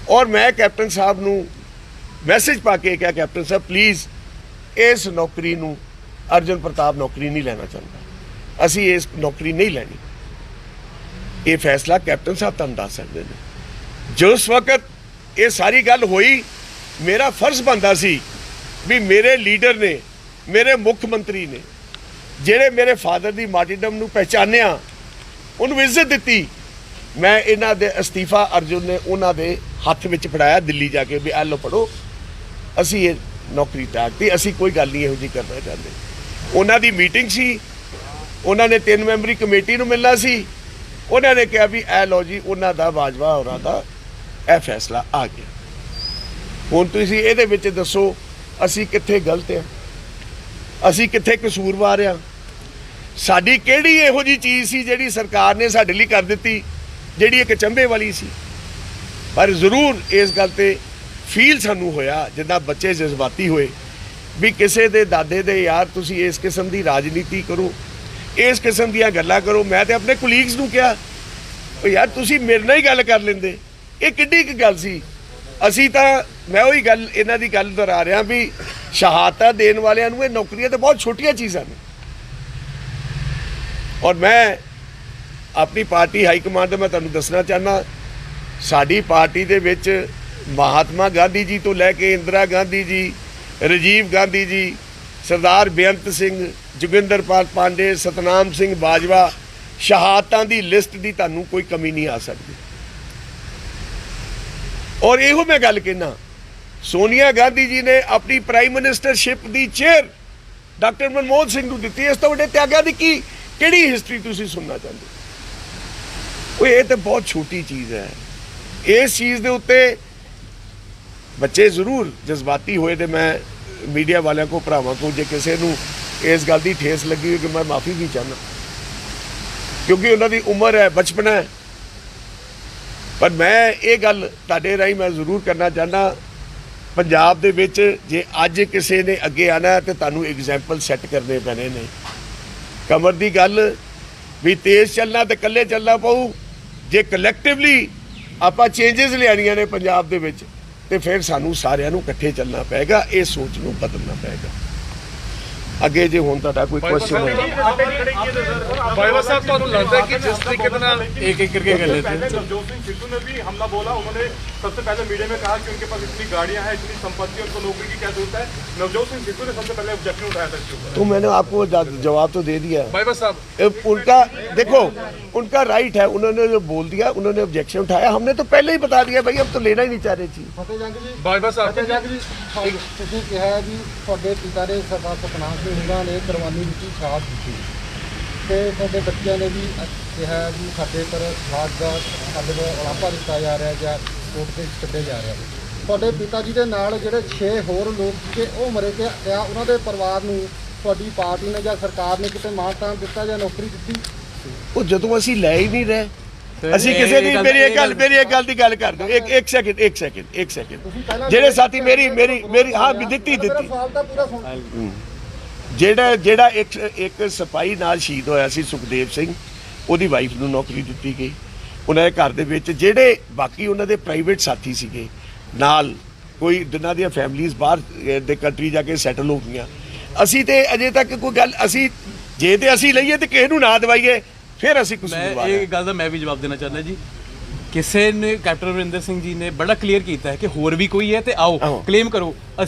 ਔਰ ਮੈਂ ਕੈਪਟਨ ਸਾਹਿਬ ਨੂੰ ਮੈਸੇਜ ਪਾ ਕੇ ਕਿਹਾ, ਕੈਪਟਨ ਸਾਹਿਬ ਪਲੀਜ਼ ਇਸ ਨੌਕਰੀ ਨੂੰ ਅਰਜੁਨ ਪ੍ਰਤਾਪ ਨੌਕਰੀ ਨਹੀਂ ਲੈਣਾ ਚਾਹੁੰਦਾ, ਅਸੀਂ ਇਸ ਨੌਕਰੀ ਨਹੀਂ ਲੈਣੀ। ਇਹ ਫੈਸਲਾ ਕੈਪਟਨ ਸਾਹਿਬ ਤੁਹਾਨੂੰ ਦੱਸ ਸਕਦੇ ਨੇ। ਜਿਸ ਵਕਤ ਇਹ ਸਾਰੀ ਗੱਲ ਹੋਈ, ਮੇਰਾ ਫਰਜ਼ ਬਣਦਾ ਸੀ ਵੀ ਮੇਰੇ ਲੀਡਰ ਨੇ, ਮੇਰੇ ਮੁੱਖ ਮੰਤਰੀ ਨੇ, ਜਿਹੜੇ ਮੇਰੇ ਫਾਦਰ ਦੀ ਮਾਰਟੀਡਮ ਨੂੰ ਪਹਿਚਾਨਿਆ, ਉਹਨੂੰ ਇੱਜ਼ਤ ਦਿੱਤੀ, ਮੈਂ ਇਹਨਾਂ ਦੇ ਅਸਤੀਫਾ ਅਰਜੁਨ ਨੇ ਉਹਨਾਂ ਦੇ ਹੱਥ ਵਿੱਚ ਫੜਾਇਆ ਦਿੱਲੀ ਜਾ ਕੇ ਵੀ ਆ ਲਓ ਪੜੋ, ਅਸੀਂ ਇਹ ਨੌਕਰੀ ਤਿਆਗਤੀ, ਅਸੀਂ ਕੋਈ ਗੱਲ ਨਹੀਂ ਇਹੋ ਜਿਹੀ ਕਰਨਾ ਚਾਹੁੰਦੇ। ਉਹਨਾਂ ਦੀ ਮੀਟਿੰਗ ਸੀ, ਉਹਨਾਂ ਨੇ 3 ਮੈਂਬਰੀ ਕਮੇਟੀ ਨੂੰ ਮਿਲਣਾ ਸੀ, ਉਹਨਾਂ ਨੇ ਕਿਹਾ ਵੀ ਇਹ ਲਓ ਜੀ ਉਹਨਾਂ ਦਾ ਬਾਜਵਾ ਹੋਰਾਂ ਦਾ ਇਹ ਫੈਸਲਾ ਆ ਗਿਆ। ਹੁਣ ਤੁਸੀਂ ਇਹਦੇ ਵਿੱਚ ਦੱਸੋ ਅਸੀਂ ਕਿੱਥੇ ਗਲਤ ਆ, ਅਸੀਂ ਕਿੱਥੇ ਕਸੂਰਵਾਰ ਆ? ਸਾਡੀ ਕਿਹੜੀ ਇਹੋ ਜਿਹੀ ਚੀਜ਼ ਸੀ ਜਿਹੜੀ ਸਰਕਾਰ ਨੇ ਸਾਡੇ ਲਈ ਕਰ ਦਿੱਤੀ ਜਿਹੜੀ ਇੱਕ ਚੰਬੇ ਵਾਲੀ ਸੀ? ਪਰ ਜ਼ਰੂਰ ਇਸ ਗੱਲ ਤੇ ਫੀਲ ਸਾਨੂੰ ਹੋਇਆ ਜਿੱਦਾਂ ਬੱਚੇ ਜਜ਼ਬਾਤੀ ਹੋਏ ਵੀ ਕਿਸੇ ਦੇ ਦਾਦੇ ਦੇ ਯਾਰ ਤੁਸੀਂ ਇਸ ਕਿਸਮ ਦੀ ਰਾਜਨੀਤੀ ਕਰੋ, ਇਸ ਕਿਸਮ ਦੀਆਂ ਗੱਲਾਂ ਕਰੋ। ਮੈਂ ਤੇ ਆਪਣੇ ਕੁਲੀਗਸ ਨੂੰ ਕਿਹਾ ਯਾਰ ਤੁਸੀਂ ਮੇਰੇ ਨਾਲ ਹੀ ਗੱਲ ਕਰ ਲੈਂਦੇ, ਇਹ ਕਿੱਡੀ ਕੁ ਗੱਲ ਸੀ? ਅਸੀਂ ਤਾਂ, ਮੈਂ ਉਹੀ ਗੱਲ ਇਹਨਾਂ ਦੀ ਗੱਲ ਦੁਹਰਾ ਰਿਹਾ ਵੀ ਸ਼ਹਾਦਤਾਂ ਦੇਣ ਵਾਲਿਆਂ ਨੂੰ ਇਹ ਨੌਕਰੀਆਂ ਤਾਂ ਬਹੁਤ ਛੋਟੀਆਂ ਚੀਜ਼ਾਂ ਨੇ। ਔਰ ਮੈਂ ਆਪਣੀ ਪਾਰਟੀ ਹਾਈ ਕਮਾਂਡ ਦਾ ਮੈਂ ਤੁਹਾਨੂੰ ਦੱਸਣਾ ਚਾਹੁੰਦਾ, ਸਾਡੀ ਪਾਰਟੀ ਦੇ ਵਿੱਚ ਮਹਾਤਮਾ ਗਾਂਧੀ ਜੀ ਤੋਂ ਲੈ ਕੇ ਇੰਦਰਾ ਗਾਂਧੀ ਜੀ, ਰਾਜੀਵ ਗਾਂਧੀ ਜੀ, ਸਰਦਾਰ ਬੇਅੰਤ ਸਿੰਘ, ਜੋਗਿੰਦਰ ਪਾਲ ਪਾਂਡੇ, ਸਤਨਾਮ ਸਿੰਘ ਬਾਜਵਾ, ਸ਼ਹਾਦਤਾਂ ਦੀ ਲਿਸਟ ਦੀ ਤੁਹਾਨੂੰ ਕੋਈ ਕਮੀ ਨਹੀਂ ਆ ਸਕਦੀ। ਔਰ ਇਹੋ ਮੈਂ ਗੱਲ ਕਹਿਣਾ, ਸੋਨੀਆ ਗਾਂਧੀ ਜੀ ਨੇ ਆਪਣੀ ਪ੍ਰਾਈਮ ਮਿਨਿਸਟਰਸ਼ਿਪ ਦੀ ਚੇਅਰ ਡਾਕਟਰ ਮਨਮੋਹਨ ਸਿੰਘ ਨੂੰ ਦਿੱਤੀ। ਇਸ ਤੋਂ ਵੱਡੇ ਤਿਆਗਾਂ ਦੀ ਕਿਹੜੀ ਹਿਸਟਰੀ ਤੁਸੀਂ ਸੁਣਨਾ ਚਾਹੁੰਦੇ ਹੋ? ਇਹ ਤਾਂ ਬਹੁਤ ਛੋਟੀ ਚੀਜ਼ ਹੈ। ਇਸ ਚੀਜ਼ ਦੇ ਉੱਤੇ ਬੱਚੇ ਜ਼ਰੂਰ ਜਜ਼ਬਾਤੀ ਹੋਏ, ਤੇ ਮੈਂ ਮੀਡੀਆ ਵਾਲਿਆਂ ਕੋ, ਭਰਾਵਾਂ ਕੋ, ਜੇ ਕਿਸੇ ਨੂੰ ਇਸ ਗੱਲ ਦੀ ਠੇਸ ਲੱਗੀ ਹੋਈ ਕਿ ਮੈਂ ਮਾਫੀ ਵੀ ਚਾਹੁੰਦਾ, ਕਿਉਂਕਿ ਉਹਨਾਂ ਦੀ ਉਮਰ ਹੈ, ਬਚਪਨ ਹੈ। ਪਰ ਮੈਂ ਇਹ ਗੱਲ ਤੁਹਾਡੇ ਰਾਹੀਂ ਮੈਂ ਜ਼ਰੂਰ ਕਰਨਾ ਚਾਹੁੰਦਾ, ਪੰਜਾਬ ਦੇ ਵਿੱਚ ਜੇ ਅੱਜ ਕਿਸੇ ਨੇ ਅੱਗੇ ਆਣਾ ਹੈ ਤੇ ਤੁਹਾਨੂੰ ਐਗਜ਼ਾਮਪਲ ਸੈੱਟ ਕਰਨੇ ਪੈਣੇ ਨੇ। ਕਮਰ ਦੀ ਗੱਲ ਵੀ ਤੇਜ਼ ਚੱਲਣਾ ਤੇ ਇਕੱਲੇ ਚੱਲਣਾ ਪਊ। ਜੇ ਕਲੈਕਟਿਵਲੀ ਆਪਾਂ ਚੇਂਜਸ ਲਿਆਉਣੀਆਂ ਨੇ ਪੰਜਾਬ ਦੇ ਵਿੱਚ, ਤੇ ਫਿਰ ਸਾਨੂੰ ਸਾਰਿਆਂ ਨੂੰ ਇਕੱਠੇ ਚੱਲਣਾ ਪਏਗਾ, ਇਹ ਸੋਚ ਨੂੰ ਬਦਲਣਾ ਪਏਗਾ। ਅੱਗੇ ਜੇ ਹੁਣ ਤੁਹਾਡਾ ਕੋਈ ਕੁਐਸਚਨ ਹੈ। बाइवा साहब तो लगता है कि जिस तरीके से एक एक करके कर लेते हैं। नवजोत सिंह सिद्धू ने भी हमला बोला, उन्होंने सबसे पहले मीडिया में कहा कि उनके पास इतनी गाड़ियां हैं, इतनी संपत्ति, उनको नौकरी की क्या जरूरत है। नवजोत सिंह सिद्धू ने सबसे पहले ऑब्जेक्शन उठाया था इसके ऊपर। तो मैंने आपको जवाब तो दे दिया। बाइवा साहब उनका देखो, उनका राइट है, उन्होंने जो बोल दिया, उन्होंने ऑब्जेक्शन उठाया, हमने तो पहले ही बता दिया भाई, हम तो लेना ही नहीं चाह रहे थी। बाइवा साहब ਤੁਸੀਂ ਕਿਹਾ ਵੀ ਤੁਹਾਡੇ ਪਿਤਾ ਨੇ ਸਰਦਾਰ ਸਤਨਾਮ ਸਿੰਘ ਹੋਰਾਂ ਨੇ ਕੁਰਬਾਨੀ ਦਿੱਤੀ, ਸ਼ਹਾਦਤ ਦਿੱਤੀ, ਤੇ ਤੁਹਾਡੇ ਬੱਚਿਆਂ ਨੇ ਵੀ ਕਿਹਾ ਵੀ ਸਾਡੇ ਪਰ ਸਮਾਜ ਦਾ ਸਾਡੇ ਕੋਲ ਉਲਾਂਭਾ ਦਿੱਤਾ ਜਾ ਰਿਹਾ ਜਾਂ ਕੋਰਟ ਦੇ ਛੱਡੇ ਜਾ ਰਿਹਾ। ਤੁਹਾਡੇ ਪਿਤਾ ਜੀ ਦੇ ਨਾਲ ਜਿਹੜੇ 6 ਹੋਰ ਲੋਕ ਸੀਗੇ ਉਹ ਮਰੇ ਤੇ ਆ, ਉਹਨਾਂ ਦੇ ਪਰਿਵਾਰ ਨੂੰ ਤੁਹਾਡੀ ਪਾਰਟੀ ਨੇ ਜਾਂ ਸਰਕਾਰ ਨੇ ਕਿਤੇ ਮਾਣ-ਤਾਣ ਦਿੱਤਾ ਜਾਂ ਨੌਕਰੀ ਦਿੱਤੀ? ਉਹ ਜਦੋਂ ਅਸੀਂ ਲੈ ਹੀ ਨਹੀਂ ਰਹੇ, ਅਸੀਂ ਕਿਸੇ ਦੀ ਮੇਰੀ ਇੱਕ ਗੱਲ ਦੀ ਗੱਲ ਕਰ ਦਿਓ। ਇੱਕ ਸੈਕਿੰਡ ਜਿਹੜੇ ਸਾਥੀ ਮੇਰੀ ਹਾਂ ਦਿੱਤੀ ਸਵਾਲ ਤਾਂ ਪੂਰਾ ਸੁਣ। ਜਿਹੜਾ ਇੱਕ ਸਿਪਾਹੀ ਨਾਲ ਸ਼ਹੀਦ ਹੋਇਆ ਸੀ, ਸੁਖਦੇਵ ਸਿੰਘ, ਉਹਦੀ ਵਾਈਫ ਨੂੰ ਨੌਕਰੀ ਦਿੱਤੀ ਗਈ। ਉਹਨਾਂ ਦੇ ਘਰ ਦੇ ਵਿੱਚ ਜਿਹੜੇ ਬਾਕੀ ਉਹਨਾਂ ਦੇ ਪ੍ਰਾਈਵੇਟ ਸਾਥੀ ਸੀਗੇ ਨਾਲ, ਕੋਈ ਜਿਨ੍ਹਾਂ ਦੀਆਂ ਫੈਮਲੀਜ਼ ਬਾਹਰ ਦੇ ਕੰਟਰੀ ਜਾ ਕੇ ਸੈਟਲ ਹੋ ਗਈਆਂ, ਅਸੀਂ ਤੇ ਅਜੇ ਤੱਕ ਕੋਈ ਗੱਲ ਜੇ ਤੇ ਅਸੀਂ ਲਈਏ ਤੇ ਕਿਸੇ ਨੂੰ ਨਾ ਦਵਾਈਏ, ਫਿਰ ਅਸੀਂ ਕੁਝ ਮੈਂ ਇਹ ਗੱਲ ਦਾ ਮੈਂ ਵੀ ਜਵਾਬ ਦੇਣਾ ਚਾਹੁੰਦਾ ਜੀ। ਕਿਸੇ ਨੇ ਕੈਪਟਨ ਅਮਰਿੰਦਰ ਸਿੰਘ ਜੀ ਨੇ ਬੜਾ ਕਲੀਅਰ ਕੀਤਾ ਹੈ ਕਿ ਹੋਰ ਵੀ ਕੋਈ ਹੈ ਤੇ ਆਓ ਕਲੇਮ ਕਰੋ।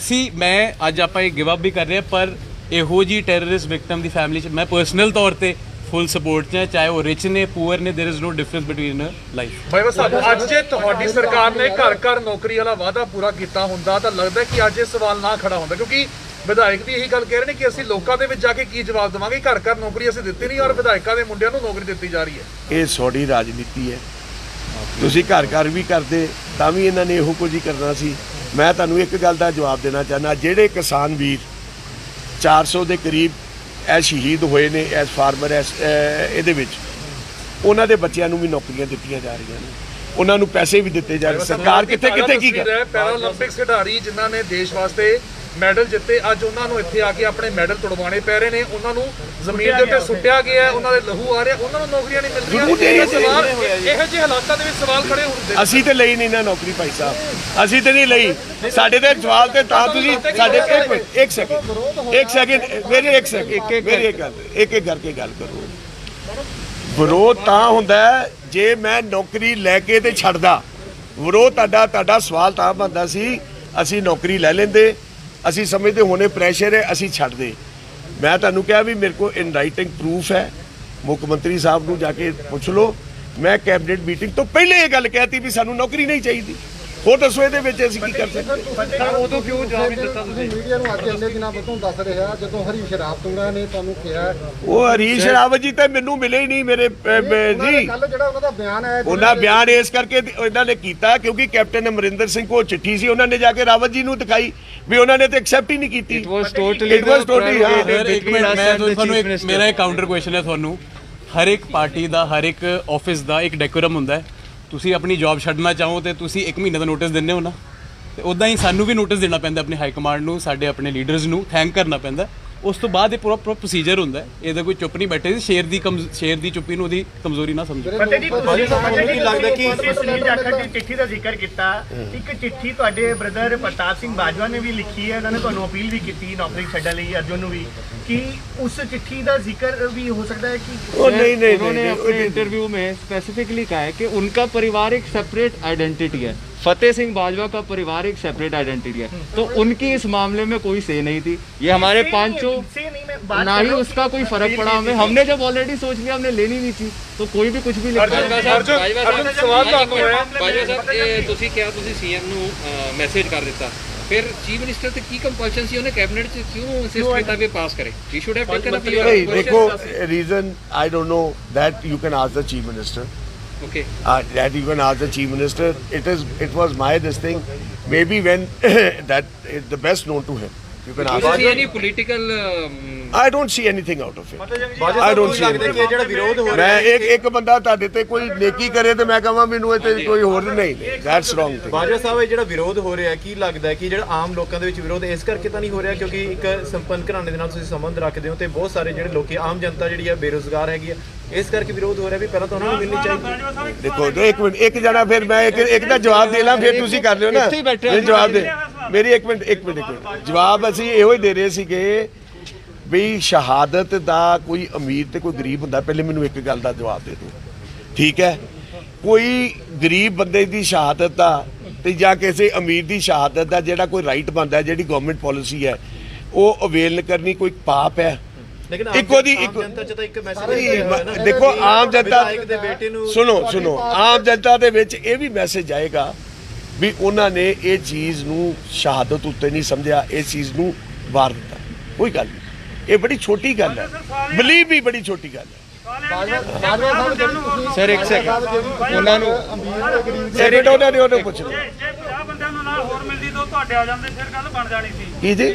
ਮੈਂ ਅੱਜ ਆਪਾਂ ਇਹ ਗਿਵ ਅਪ ਵੀ ਕਰ ਰਹੇ ਹਾਂ, ਪਰ ਇਹੋ ਜੀ ਟੈਰਰਿਸਟ ਵਿਕਟਮ ਦੀ ਫੈਮਿਲੀ 'ਚ ਮੈਂ ਪਰਸਨਲ ਤੌਰ ਤੇ ਫੁੱਲ ਸਪੋਰਟ 'ਚ, ਚਾਹੇ ਉਹ ਰਿਚ ਨੇ ਪੂਅਰ ਨੇ, there is no difference between life. Bajwa sahib ਅੱਜ ਜੇ ਤੁਹਾਡੀ ਸਰਕਾਰ ਨੇ ਘਰ ਨੌਕਰੀ ਵਾਲਾ ਵਾਅਦਾ ਪੂਰਾ ਕੀਤਾ ਹੁੰਦਾ ਤਾਂ ਲੱਗਦਾ ਕਿ ਅੱਜ ਇਹ ਸਵਾਲ ਨਾ ਖੜਾ ਹੁੰਦਾ, ਕਿਉਂਕਿ ਵਿਧਾਇਕ ਵੀ ਇਹੀ ਗੱਲ ਕਹਿ ਰਹੇ ਨੇ ਕਿ ਅਸੀਂ ਲੋਕਾਂ ਦੇ ਵਿੱਚ ਜਾ ਕੇ ਕੀ ਜਵਾਬ ਦੇਵਾਂਗੇ, ਘਰ ਨੌਕਰੀ ਅਸੀਂ ਦਿੱਤੀ ਨਹੀਂ ਔਰ ਵਿਧਾਇਕਾਂ ਦੇ ਮੁੰਡਿਆਂ ਨੂੰ ਨੌਕਰੀ ਦਿੱਤੀ ਜਾ ਰਹੀ ਹੈ। ਇਹ ਸੌੜੀ ਰਾਜਨੀਤੀ ਹੈ। ਤੁਸੀਂ ਘਰ ਵੀ ਕਰਦੇ ਤਾਂ ਵੀ ਇਹਨਾਂ ਨੇ ਇਹੋ ਕੁਝ ਹੀ ਕਰਨਾ ਸੀ। ਮੈਂ ਤੁਹਾਨੂੰ ਇੱਕ ਗੱਲ ਦਾ ਜਵਾਬ ਦੇਣਾ ਚਾਹੁੰਦਾ, ਜਿਹੜੇ ਕਿਸਾਨ ਵੀਰ 400 ਦੇ ਕਰੀਬ ਇਹ ਸ਼ਹੀਦ ਹੋਏ ਨੇ ਐਸ ਫਾਰਮਰ ਇਹਦੇ ਵਿੱਚ, ਉਹਨਾਂ ਦੇ ਬੱਚਿਆਂ ਨੂੰ ਵੀ ਨੌਕਰੀਆਂ ਦਿੱਤੀਆਂ ਜਾ ਰਹੀਆਂ ਨੇ, ਉਹਨਾਂ ਨੂੰ ਪੈਸੇ ਵੀ ਦਿੱਤੇ ਜਾ ਰਹੇ। ਸਰਕਾਰ ਕਿੱਥੇ ਕੀ ਕਰ ਪੈਰਾਲੰਪਿਕਸ ਖਿਡਾਰੀ ਜਿਨ੍ਹਾਂ ਨੇ ਦੇਸ਼ ਵਾਸਤੇ ਮੈਡਲ ਜਿੱਤੇ, ਅੱਜ ਉਹਨਾਂ ਨੂੰ ਇੱਥੇ ਆ ਕੇ ਆਪਣੇ ਮੈਡਲ ਤੁੜਵਾਉਣੇ ਪੈ ਰਹੇ ਨੇ, ਉਹਨਾਂ ਨੂੰ ਜ਼ਮੀਨ ਦੇ ਉੱਤੇ ਸੁੱਟਿਆ ਗਿਆ, ਉਹਨਾਂ ਦੇ ਲਹੂ ਆ ਰਿਹਾ, ਉਹਨਾਂ ਨੂੰ ਨੌਕਰੀਆਂ ਨਹੀਂ ਮਿਲ ਰਹੀਆਂ। ਸਵਾਲ ਇਹੋ ਜਿਹੇ ਹਾਲਾਤਾਂ ਦੇ ਵਿੱਚ ਸਵਾਲ ਖੜੇ ਹੁੰਦੇ। ਅਸੀਂ ਤੇ ਲਈ ਨਹੀਂ ਨਾ ਨੌਕਰੀ ਭਾਈ ਸਾਹਿਬ, ਅਸੀਂ ਤੇ ਨਹੀਂ ਲਈ। ਸਾਡੇ ਤੇ ਸਵਾਲ ਤੇ ਤਾਂ ਤੁਸੀਂ ਸਾਡੇ ਇੱਕ ਸੈਕਿੰਡ ਮੇਰੀ ਇੱਕ ਕਰਕੇ ਗੱਲ ਕਰੋ। ਵਿਰੋਧ ਤਾਂ ਹੁੰਦਾ ਜੇ ਮੈਂ ਨੌਕਰੀ ਲੈ ਕੇ ਤੇ ਛੱਡਦਾ। ਵਿਰੋਧ ਤੁਹਾਡਾ ਸਵਾਲ ਤਾਂ ਬਣਦਾ ਸੀ ਅਸੀਂ ਨੌਕਰੀ ਲੈ ਲੈਂਦੇ, ਅਸੀਂ ਸਮਝਦੇ ਹੋਣੇ ਪ੍ਰੈਸ਼ਰ ਹੈ, ਅਸੀਂ ਛੱਡਦੇ। ਮੈਂ ਤੁਹਾਨੂੰ ਕਿਹਾ ਵੀ ਮੇਰੇ ਕੋਲ ਇਨ ਰਾਈਟਿੰਗ ਪ੍ਰੂਫ ਹੈ, ਮੁੱਖ ਮੰਤਰੀ ਸਾਹਿਬ ਨੂੰ ਜਾ ਕੇ ਪੁੱਛ ਲਓ। ਮੈਂ ਕੈਬਨਿਟ ਮੀਟਿੰਗ ਤੋਂ ਪਹਿਲੇ ਇਹ ਗੱਲ ਕਹਿਤੀ ਵੀ ਸਾਨੂੰ ਨੌਕਰੀ ਨਹੀਂ ਚਾਹੀਦੀ। ਹੋਰ ਦੱਸੋ ਇਹਦੇ ਵਿੱਚ ਅਸੀਂ ਕੀ ਕਰ ਸਕਦੇ? ਉਦੋਂ ਕਿਉਂ ਜਵਾਬ ਨਹੀਂ ਦਿੱਤਾ ਤੁਸੀਂ? ਮੀਡੀਆ ਨੂੰ ਅੱਜ ਇੰਨੇ ਦਿਨਾਂ ਬਾਅਦੋਂ ਦੱਸ ਰਿਹਾ ਜਦੋਂ ਹਰੀਸ਼ ਰਾਵਤ ਨੇ ਤੁਹਾਨੂੰ ਕਿਹਾ। ਉਹ ਹਰੀਸ਼ ਰਾਵਤ ਜੀ ਤਾਂ ਮੈਨੂੰ ਮਿਲੇ ਹੀ ਨਹੀਂ ਮੇਰੇ ਜੀ। ਕੱਲ ਜਿਹੜਾ ਉਹਨਾਂ ਦਾ ਬਿਆਨ ਹੈ, ਉਹਨਾਂ ਬਿਆਨ ਇਸ ਕਰਕੇ ਇਹਨਾਂ ਨੇ ਕੀਤਾ ਕਿਉਂਕਿ ਕੈਪਟਨ ਅਮਰਿੰਦਰ ਸਿੰਘ ਕੋਲ ਚਿੱਠੀ ਸੀ, ਉਹਨਾਂ ਨੇ ਜਾ ਕੇ ਰਾਵਤ ਜੀ ਨੂੰ ਦਿਖਾਈ ਵੀ ਉਹਨਾਂ ਨੇ ਤਾਂ ਐਕਸੈਪਟ ਹੀ ਨਹੀਂ ਕੀਤੀ। ਇਟ ਵਾਸ ਟੋਟਲੀ ਮੇਰਾ ਇੱਕ ਕਾਊਂਟਰ ਕੁਐਸਚਨ ਹੈ ਤੁਹਾਨੂੰ। ਹਰ ਇੱਕ ਪਾਰਟੀ ਦਾ, ਹਰ ਇੱਕ ਆਫਿਸ ਦਾ ਇੱਕ ਡੈਕੋਰਮ ਹੁੰਦਾ ਹੈ। ਤੁਸੀਂ ਆਪਣੀ ਜੌਬ ਛੱਡਣਾ ਚਾਹੋ ਤੇ ਤੁਸੀਂ 1 ਮਹੀਨੇ ਦਾ ਨੋਟਿਸ ਦਿੰਦੇ ਹੋ ਨਾ, ਤੇ ਉਦਾਂ ਹੀ ਸਾਨੂੰ ਵੀ ਨੋਟਿਸ ਦੇਣਾ ਪੈਂਦਾ ਆਪਣੇ ਹਾਈ ਕਮਾਂਡ ਨੂੰ, ਸਾਡੇ ਆਪਣੇ ਲੀਡਰਸ ਨੂੰ ਥੈਂਕ ਕਰਨਾ ਪੈਂਦਾ ਉਸ ਤੋਂ ਬਾਅਦ ਇਹ ਪ੍ਰੋਪਰ ਪ੍ਰੋਸੀਜਰ ਹੁੰਦਾ ਹੈ। ਇਹਦਾ ਕੋਈ ਚੁੱਪ ਨਹੀਂ ਬੈਠੇ ਸੀ। ਸ਼ੇਰ ਦੀ ਚੁੱਪੀ ਨੂੰ ਉਹਦੀ ਕਮਜ਼ੋਰੀ ਨਾ ਸਮਝੋ। ਪਤਾ ਜੀ ਤੁਸੀਂ ਲੱਗਦਾ ਕਿ ਸੁਨੀਲ ਜਾਖੜ ਦੀ ਚਿੱਠੀ ਦਾ ਜ਼ਿਕਰ ਕੀਤਾ, ਇੱਕ ਚਿੱਠੀ ਤੁਹਾਡੇ ਬ੍ਰਦਰ ਪ੍ਰਤਾਪ ਸਿੰਘ ਬਾਜਵਾ ਨੇ ਵੀ ਲਿਖੀ ਹੈ, ਉਹਨਾਂ ਨੇ ਤੁਹਾਨੂੰ ਅਪੀਲ ਵੀ ਕੀਤੀ ਨੌਕਰੀ ਛੱਡਣ ਲਈ, ਅਰਜੁਨ ਨੂੰ ਵੀ, ਕਿ उस चिट्ठी का जिक्र भी हो सकता है कि उन्होंने अपने इंटरव्यू में स्पेसिफिकली कहा है कि उनका परिवार एक सेपरेट आइडेंटिटी है, फतेह सिंह बाजवा का परिवार एक सेपरेट आइडेंटिटी है, तो उनकी इस मामले में कोई से नहीं थी। ये हमारे पांचों ना ही उसका कोई फर्क पड़ा हमें, हमने जब ऑलरेडी सोच लिया हमने लेनी नहीं थी, तो कोई भी कुछ भी ਤੁਸੀਂ ਕਿਹਾ ਤੁਸੀਂ ਸੀਐਮ ਨੂੰ ਮੈਸੇਜ ਕਰ ਦਿੱਤਾ, ਫਿਰ ਚੀਫ ਮਿਨਿਸਟਰ ਤੇ ਕੀ ਕੰਪਲਸ਼ਨ ਸੀ, ਉਹਨੇ ਕੈਬਨਿਟ ਚ ਕਿਉਂ ਇਨਸਿਸਟ ਕੀਤਾ ਵੀ ਪਾਸ ਕਰੇ? ਹੀ should have taken up your ਨਹੀਂ ਦੇਖੋ reason I don't know that you can ask the chief minister Okay. that you can ask the chief minister. It was my this thing maybe when that is the best known to him. You can Do ask. you see any political I don't see anything out of it. I don't see anything. ਜਿਹੜਾ ਵਿਰੋਧ ਹੋ ਮੈਂ ਇੱਕ ਬੰਦਾ ਤੁਹਾਡੇ ਤੇ ਕੋਈ ਨੇਕੀ ਕਰੇ ਤੇ ਮੈਂ ਕਹਾਂ ਮੈਨੂੰ ਇਹ ਤੇ ਕੋਈ ਹੋਰ ਨਹੀਂ, that's wrong thing. ਬਾਜਵਾ ਸਾਹਿਬ, ਇਹ ਜਿਹੜਾ ਵਿਰੋਧ ਹੋ ਰਿਹਾ ਕੀ ਲੱਗਦਾ ਹੈ ਕਿ ਜਿਹੜਾ ਆਮ ਲੋਕਾਂ ਦੇ ਵਿੱਚ ਵਿਰੋਧ ਇਸ ਕਰਕੇ ਤਾਂ ਨਹੀਂ ਹੋ ਰਿਹਾ ਕਿਉਂਕਿ ਇੱਕ ਸੰਪੰਨ ਘਰਾਣੇ ਦੇ ਨਾਲ ਤੁਸੀਂ ਸੰਬੰਧ ਰੱਖਦੇ ਹੋ ਤੇ ਬਹੁਤ ਸਾਰੇ ਜਿਹੜੇ ਲੋਕੀ ਆਮ ਜਨਤਾ ਜਿਹੜੀ ਹੈ ਬੇਰੁਜ਼ਗਾਰ ਹੈਗੀ ਹੈ, ਇਸ ਕਰਕੇ ਵਿਰੋਧ ਹੋ ਰਿਹਾ ਵੀ ਪਹਿਲਾਂ ਤਾਂ ਉਹਨਾਂ ਨੂੰ ਮਿਲਣੀ ਚਾਹੀਦੀ। ਦੇਖੋ ਇੱਕ ਮਿੰਟ, ਇੱਕ ਜਣਾ ਫਿਰ ਮੈਂ ਇੱਕ ਦਾ ਜਵਾਬ ਦੇ ਲਾਂ, ਫਿਰ ਤੁਸੀਂ ਕਰ ਲਿਓ ਨਾ। ਮੇਰੇ ਜਵਾਬ ਦੇ ਮੇਰੀ ਇੱਕ ਮਿੰਟ ਜਵਾਬ ਅਸੀਂ ਇਹੋ ਹੀ ਦੇ ਰਹੇ ਸੀਗੇ ਵੀ ਸ਼ਹਾਦਤ ਦਾ ਕੋਈ ਅਮੀਰ ਤੇ ਕੋਈ ਗਰੀਬ ਹੁੰਦਾ। ਪਹਿਲੇ ਮੈਨੂੰ ਇੱਕ ਗੱਲ ਦਾ ਜਵਾਬ ਦੇ ਦਿਓ, ਠੀਕ ਹੈ? ਕੋਈ ਗਰੀਬ ਬੰਦੇ ਦੀ ਸ਼ਹਾਦਤ ਦਾ ਤੇ ਜਾਂ ਕਿਸੇ ਅਮੀਰ ਦੀ ਸ਼ਹਾਦਤ ਦਾ ਜਿਹੜਾ ਕੋਈ ਰਾਈਟ ਬਣਦਾ, ਜਿਹੜੀ ਗਵਰਨਮੈਂਟ ਪਾਲਿਸੀ ਹੈ ਉਹ ਅਵੇਲ ਕਰਨੀ ਕੋਈ ਪਾਪ ਹੈ? ਲੇਕਿਨ ਇੱਕੋ ਦੀ ਆਮ ਜਨਤਾ ਚ ਤਾਂ ਇੱਕ ਮੈਸੇਜ ਦੇਖੋ, ਆਮ ਜਨਤਾ ਦੇ ਬੇਟੇ ਨੂੰ ਸੁਣੋ ਆਮ ਜਨਤਾ ਦੇ ਵਿੱਚ ਇਹ ਵੀ ਮੈਸੇਜ ਆਏਗਾ ਵੀ ਉਹਨਾਂ ਨੇ ਇਹ ਚੀਜ਼ ਨੂੰ ਸ਼ਹਾਦਤ ਉੱਤੇ ਨਹੀਂ ਸਮਝਿਆ, ਇਸ ਚੀਜ਼ ਨੂੰ ਵਾਰ ਦਿੱਤਾ। ਕੋਈ ਗੱਲ ਨਹੀਂ, ਇਹ ਬੜੀ ਛੋਟੀ ਗੱਲ ਹੈ, ਬਲੀਵ ਵੀ ਬੜੀ ਛੋਟੀ ਗੱਲ ਹੈ। ਸਰ ਇੱਕ ਸੈਕਿੰਡ ਉਹਨਾਂ ਨੂੰ ਉਹਨੂੰ ਪੁੱਛ ਲਓ। ਜੇ 50 ਬੰਦਿਆਂ ਨੂੰ ਨਾਲ ਹੋਰ ਮਿਲਦੀ ਤਾਂ ਤੁਹਾਡੇ ਆ ਜਾਂਦੇ, ਫਿਰ ਗੱਲ ਬਣ ਜਾਣੀ ਸੀ। ਕੀ ਜੀ?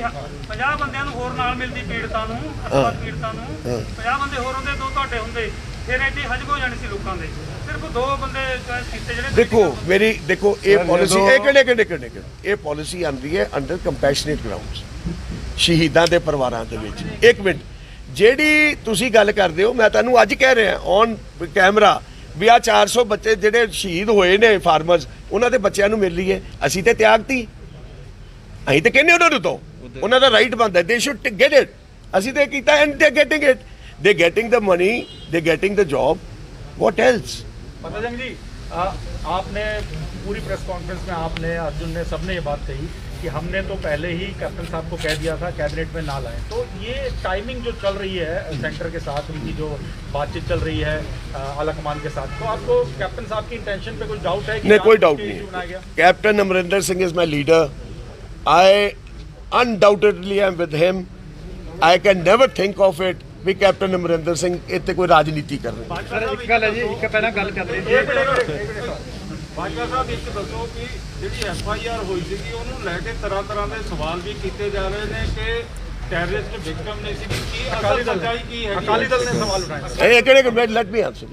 50 ਬੰਦਿਆਂ ਨੂੰ ਹੋਰ ਨਾਲ ਮਿਲਦੀ ਪੀੜਤਾਂ ਨੂੰ, 50 ਬੰਦੇ ਹੋਰ ਹੁੰਦੇ, ਦੋ ਤੁਹਾਡੇ ਹੁੰਦੇ, ਫਿਰ ਐਡੀ ਹਜਮ ਹੋ ਜਾਣੀ ਸੀ ਲੋਕਾਂ ਦੇ। ਸਿਰਫ 2 ਬੰਦੇ ਚੋਇਸ ਕੀਤੇ ਜਿਹੜੇ ਦੇਖੋ ਇਹ ਪਾਲਿਸੀ ਇਹ ਪਾਲਿਸੀ ਆਂਦੀ ਹੈ ਅੰਡਰ ਕੰਪੈਸ਼ਨੇਟ ਗਰਾਊਂਡਸ, ਸ਼ਹੀਦਾਂ ਦੇ ਪਰਿਵਾਰਾਂ ਦੇ ਵਿੱਚ। ਇੱਕ ਮਿੰਟ, ਜਿਹੜੀ ਤੁਸੀਂ ਗੱਲ ਕਰਦੇ ਹੋ, ਮੈਂ ਤੁਹਾਨੂੰ ਅੱਜ ਕਹਿ ਰਿਹਾ ਔਨ ਕੈਮਰਾ ਵੀ ਆ 400 ਬੱਚੇ ਜਿਹੜੇ ਸ਼ਹੀਦ ਹੋਏ ਨੇ ਫਾਰਮਰਸ, ਉਹਨਾਂ ਦੇ ਬੱਚਿਆਂ ਨੂੰ ਮਿਲ ਰਹੀ ਹੈ। ਅਸੀਂ ਤੇ ਤਿਆਗਤੀ, ਅਸੀਂ ਤੇ ਕਹਿੰਦੇ ਉਹਨਾਂ ਨੂੰ ਤੋਂ ਉਹਨਾਂ ਦਾ ਰਾਈਟ ਬਣਦਾ, ਦੇ ਸ਼ੁੱਡ ਗੈਟ ਇਟ। ਅਸੀਂ ਤੇ ਕੀਤਾ ਐਂਡ ਦੇ ਗੈਟਿੰਗ ਇਟ, ਦੇ ਗੈਟਿੰਗ ਦ ਮਨੀ, ਦੇ ਗੈਟਿੰਗ ਦ ਜॉब, व्हाट एल्स? पताजंग जी, आपने पूरी प्रेस कॉन्फ्रेंस में आपने, अर्जुन ने, सबने ये बात कही कि हमने तो पहले ही कैप्टन साहब को कह दिया था कैबिनेट में ना लाएं। तो ये टाइमिंग जो चल रही है सेंटर के साथ, उनकी जो बातचीत चल रही है आलाकमान के साथ, तो आपको कैप्टन साहब की इंटेंशन पे कुछ डाउट है कि नहीं, कोई डाउट नहीं। Captain Amarinder Singh is my leader, I undoubtedly am with him, I can never think of it ਵੀ ਕੈਪਟਨ ਅਮਰਿੰਦਰ ਸਿੰਘ ਇੱਥੇ ਕੋਈ ਰਾਜਨੀਤੀ ਕਰ ਰਹੇ। ਸਰ ਇੱਕ ਗੱਲ ਹੈ ਜੀ, ਇੱਕ ਪਹਿਲਾਂ ਗੱਲ ਕਰਦੇ ਜੀ ਬਾਜਵਾ ਸਾਹਿਬ, ਇੱਕ ਦੱਸੋ ਕਿ ਜਿਹੜੀ FIR ਹੋਈ ਸੀਗੀ ਉਹਨੂੰ ਲੈ ਕੇ ਤਰ੍ਹਾਂ ਦੇ ਸਵਾਲ ਵੀ ਕੀਤੇ ਜਾ ਰਹੇ ਨੇ ਕਿ ਟੈਰਰਿਸਟ ਵਿਕਟਮ ਨੇ ਸੀ, ਕੀ ਅਸਲ ਸੱਚਾਈ ਕੀ ਹੈ? ਅਕਾਲੀ ਦਲ ਨੇ ਸਵਾਲ ਉਠਾਏ। ਇਹ ਕਿਹੜੇ? Let me answer.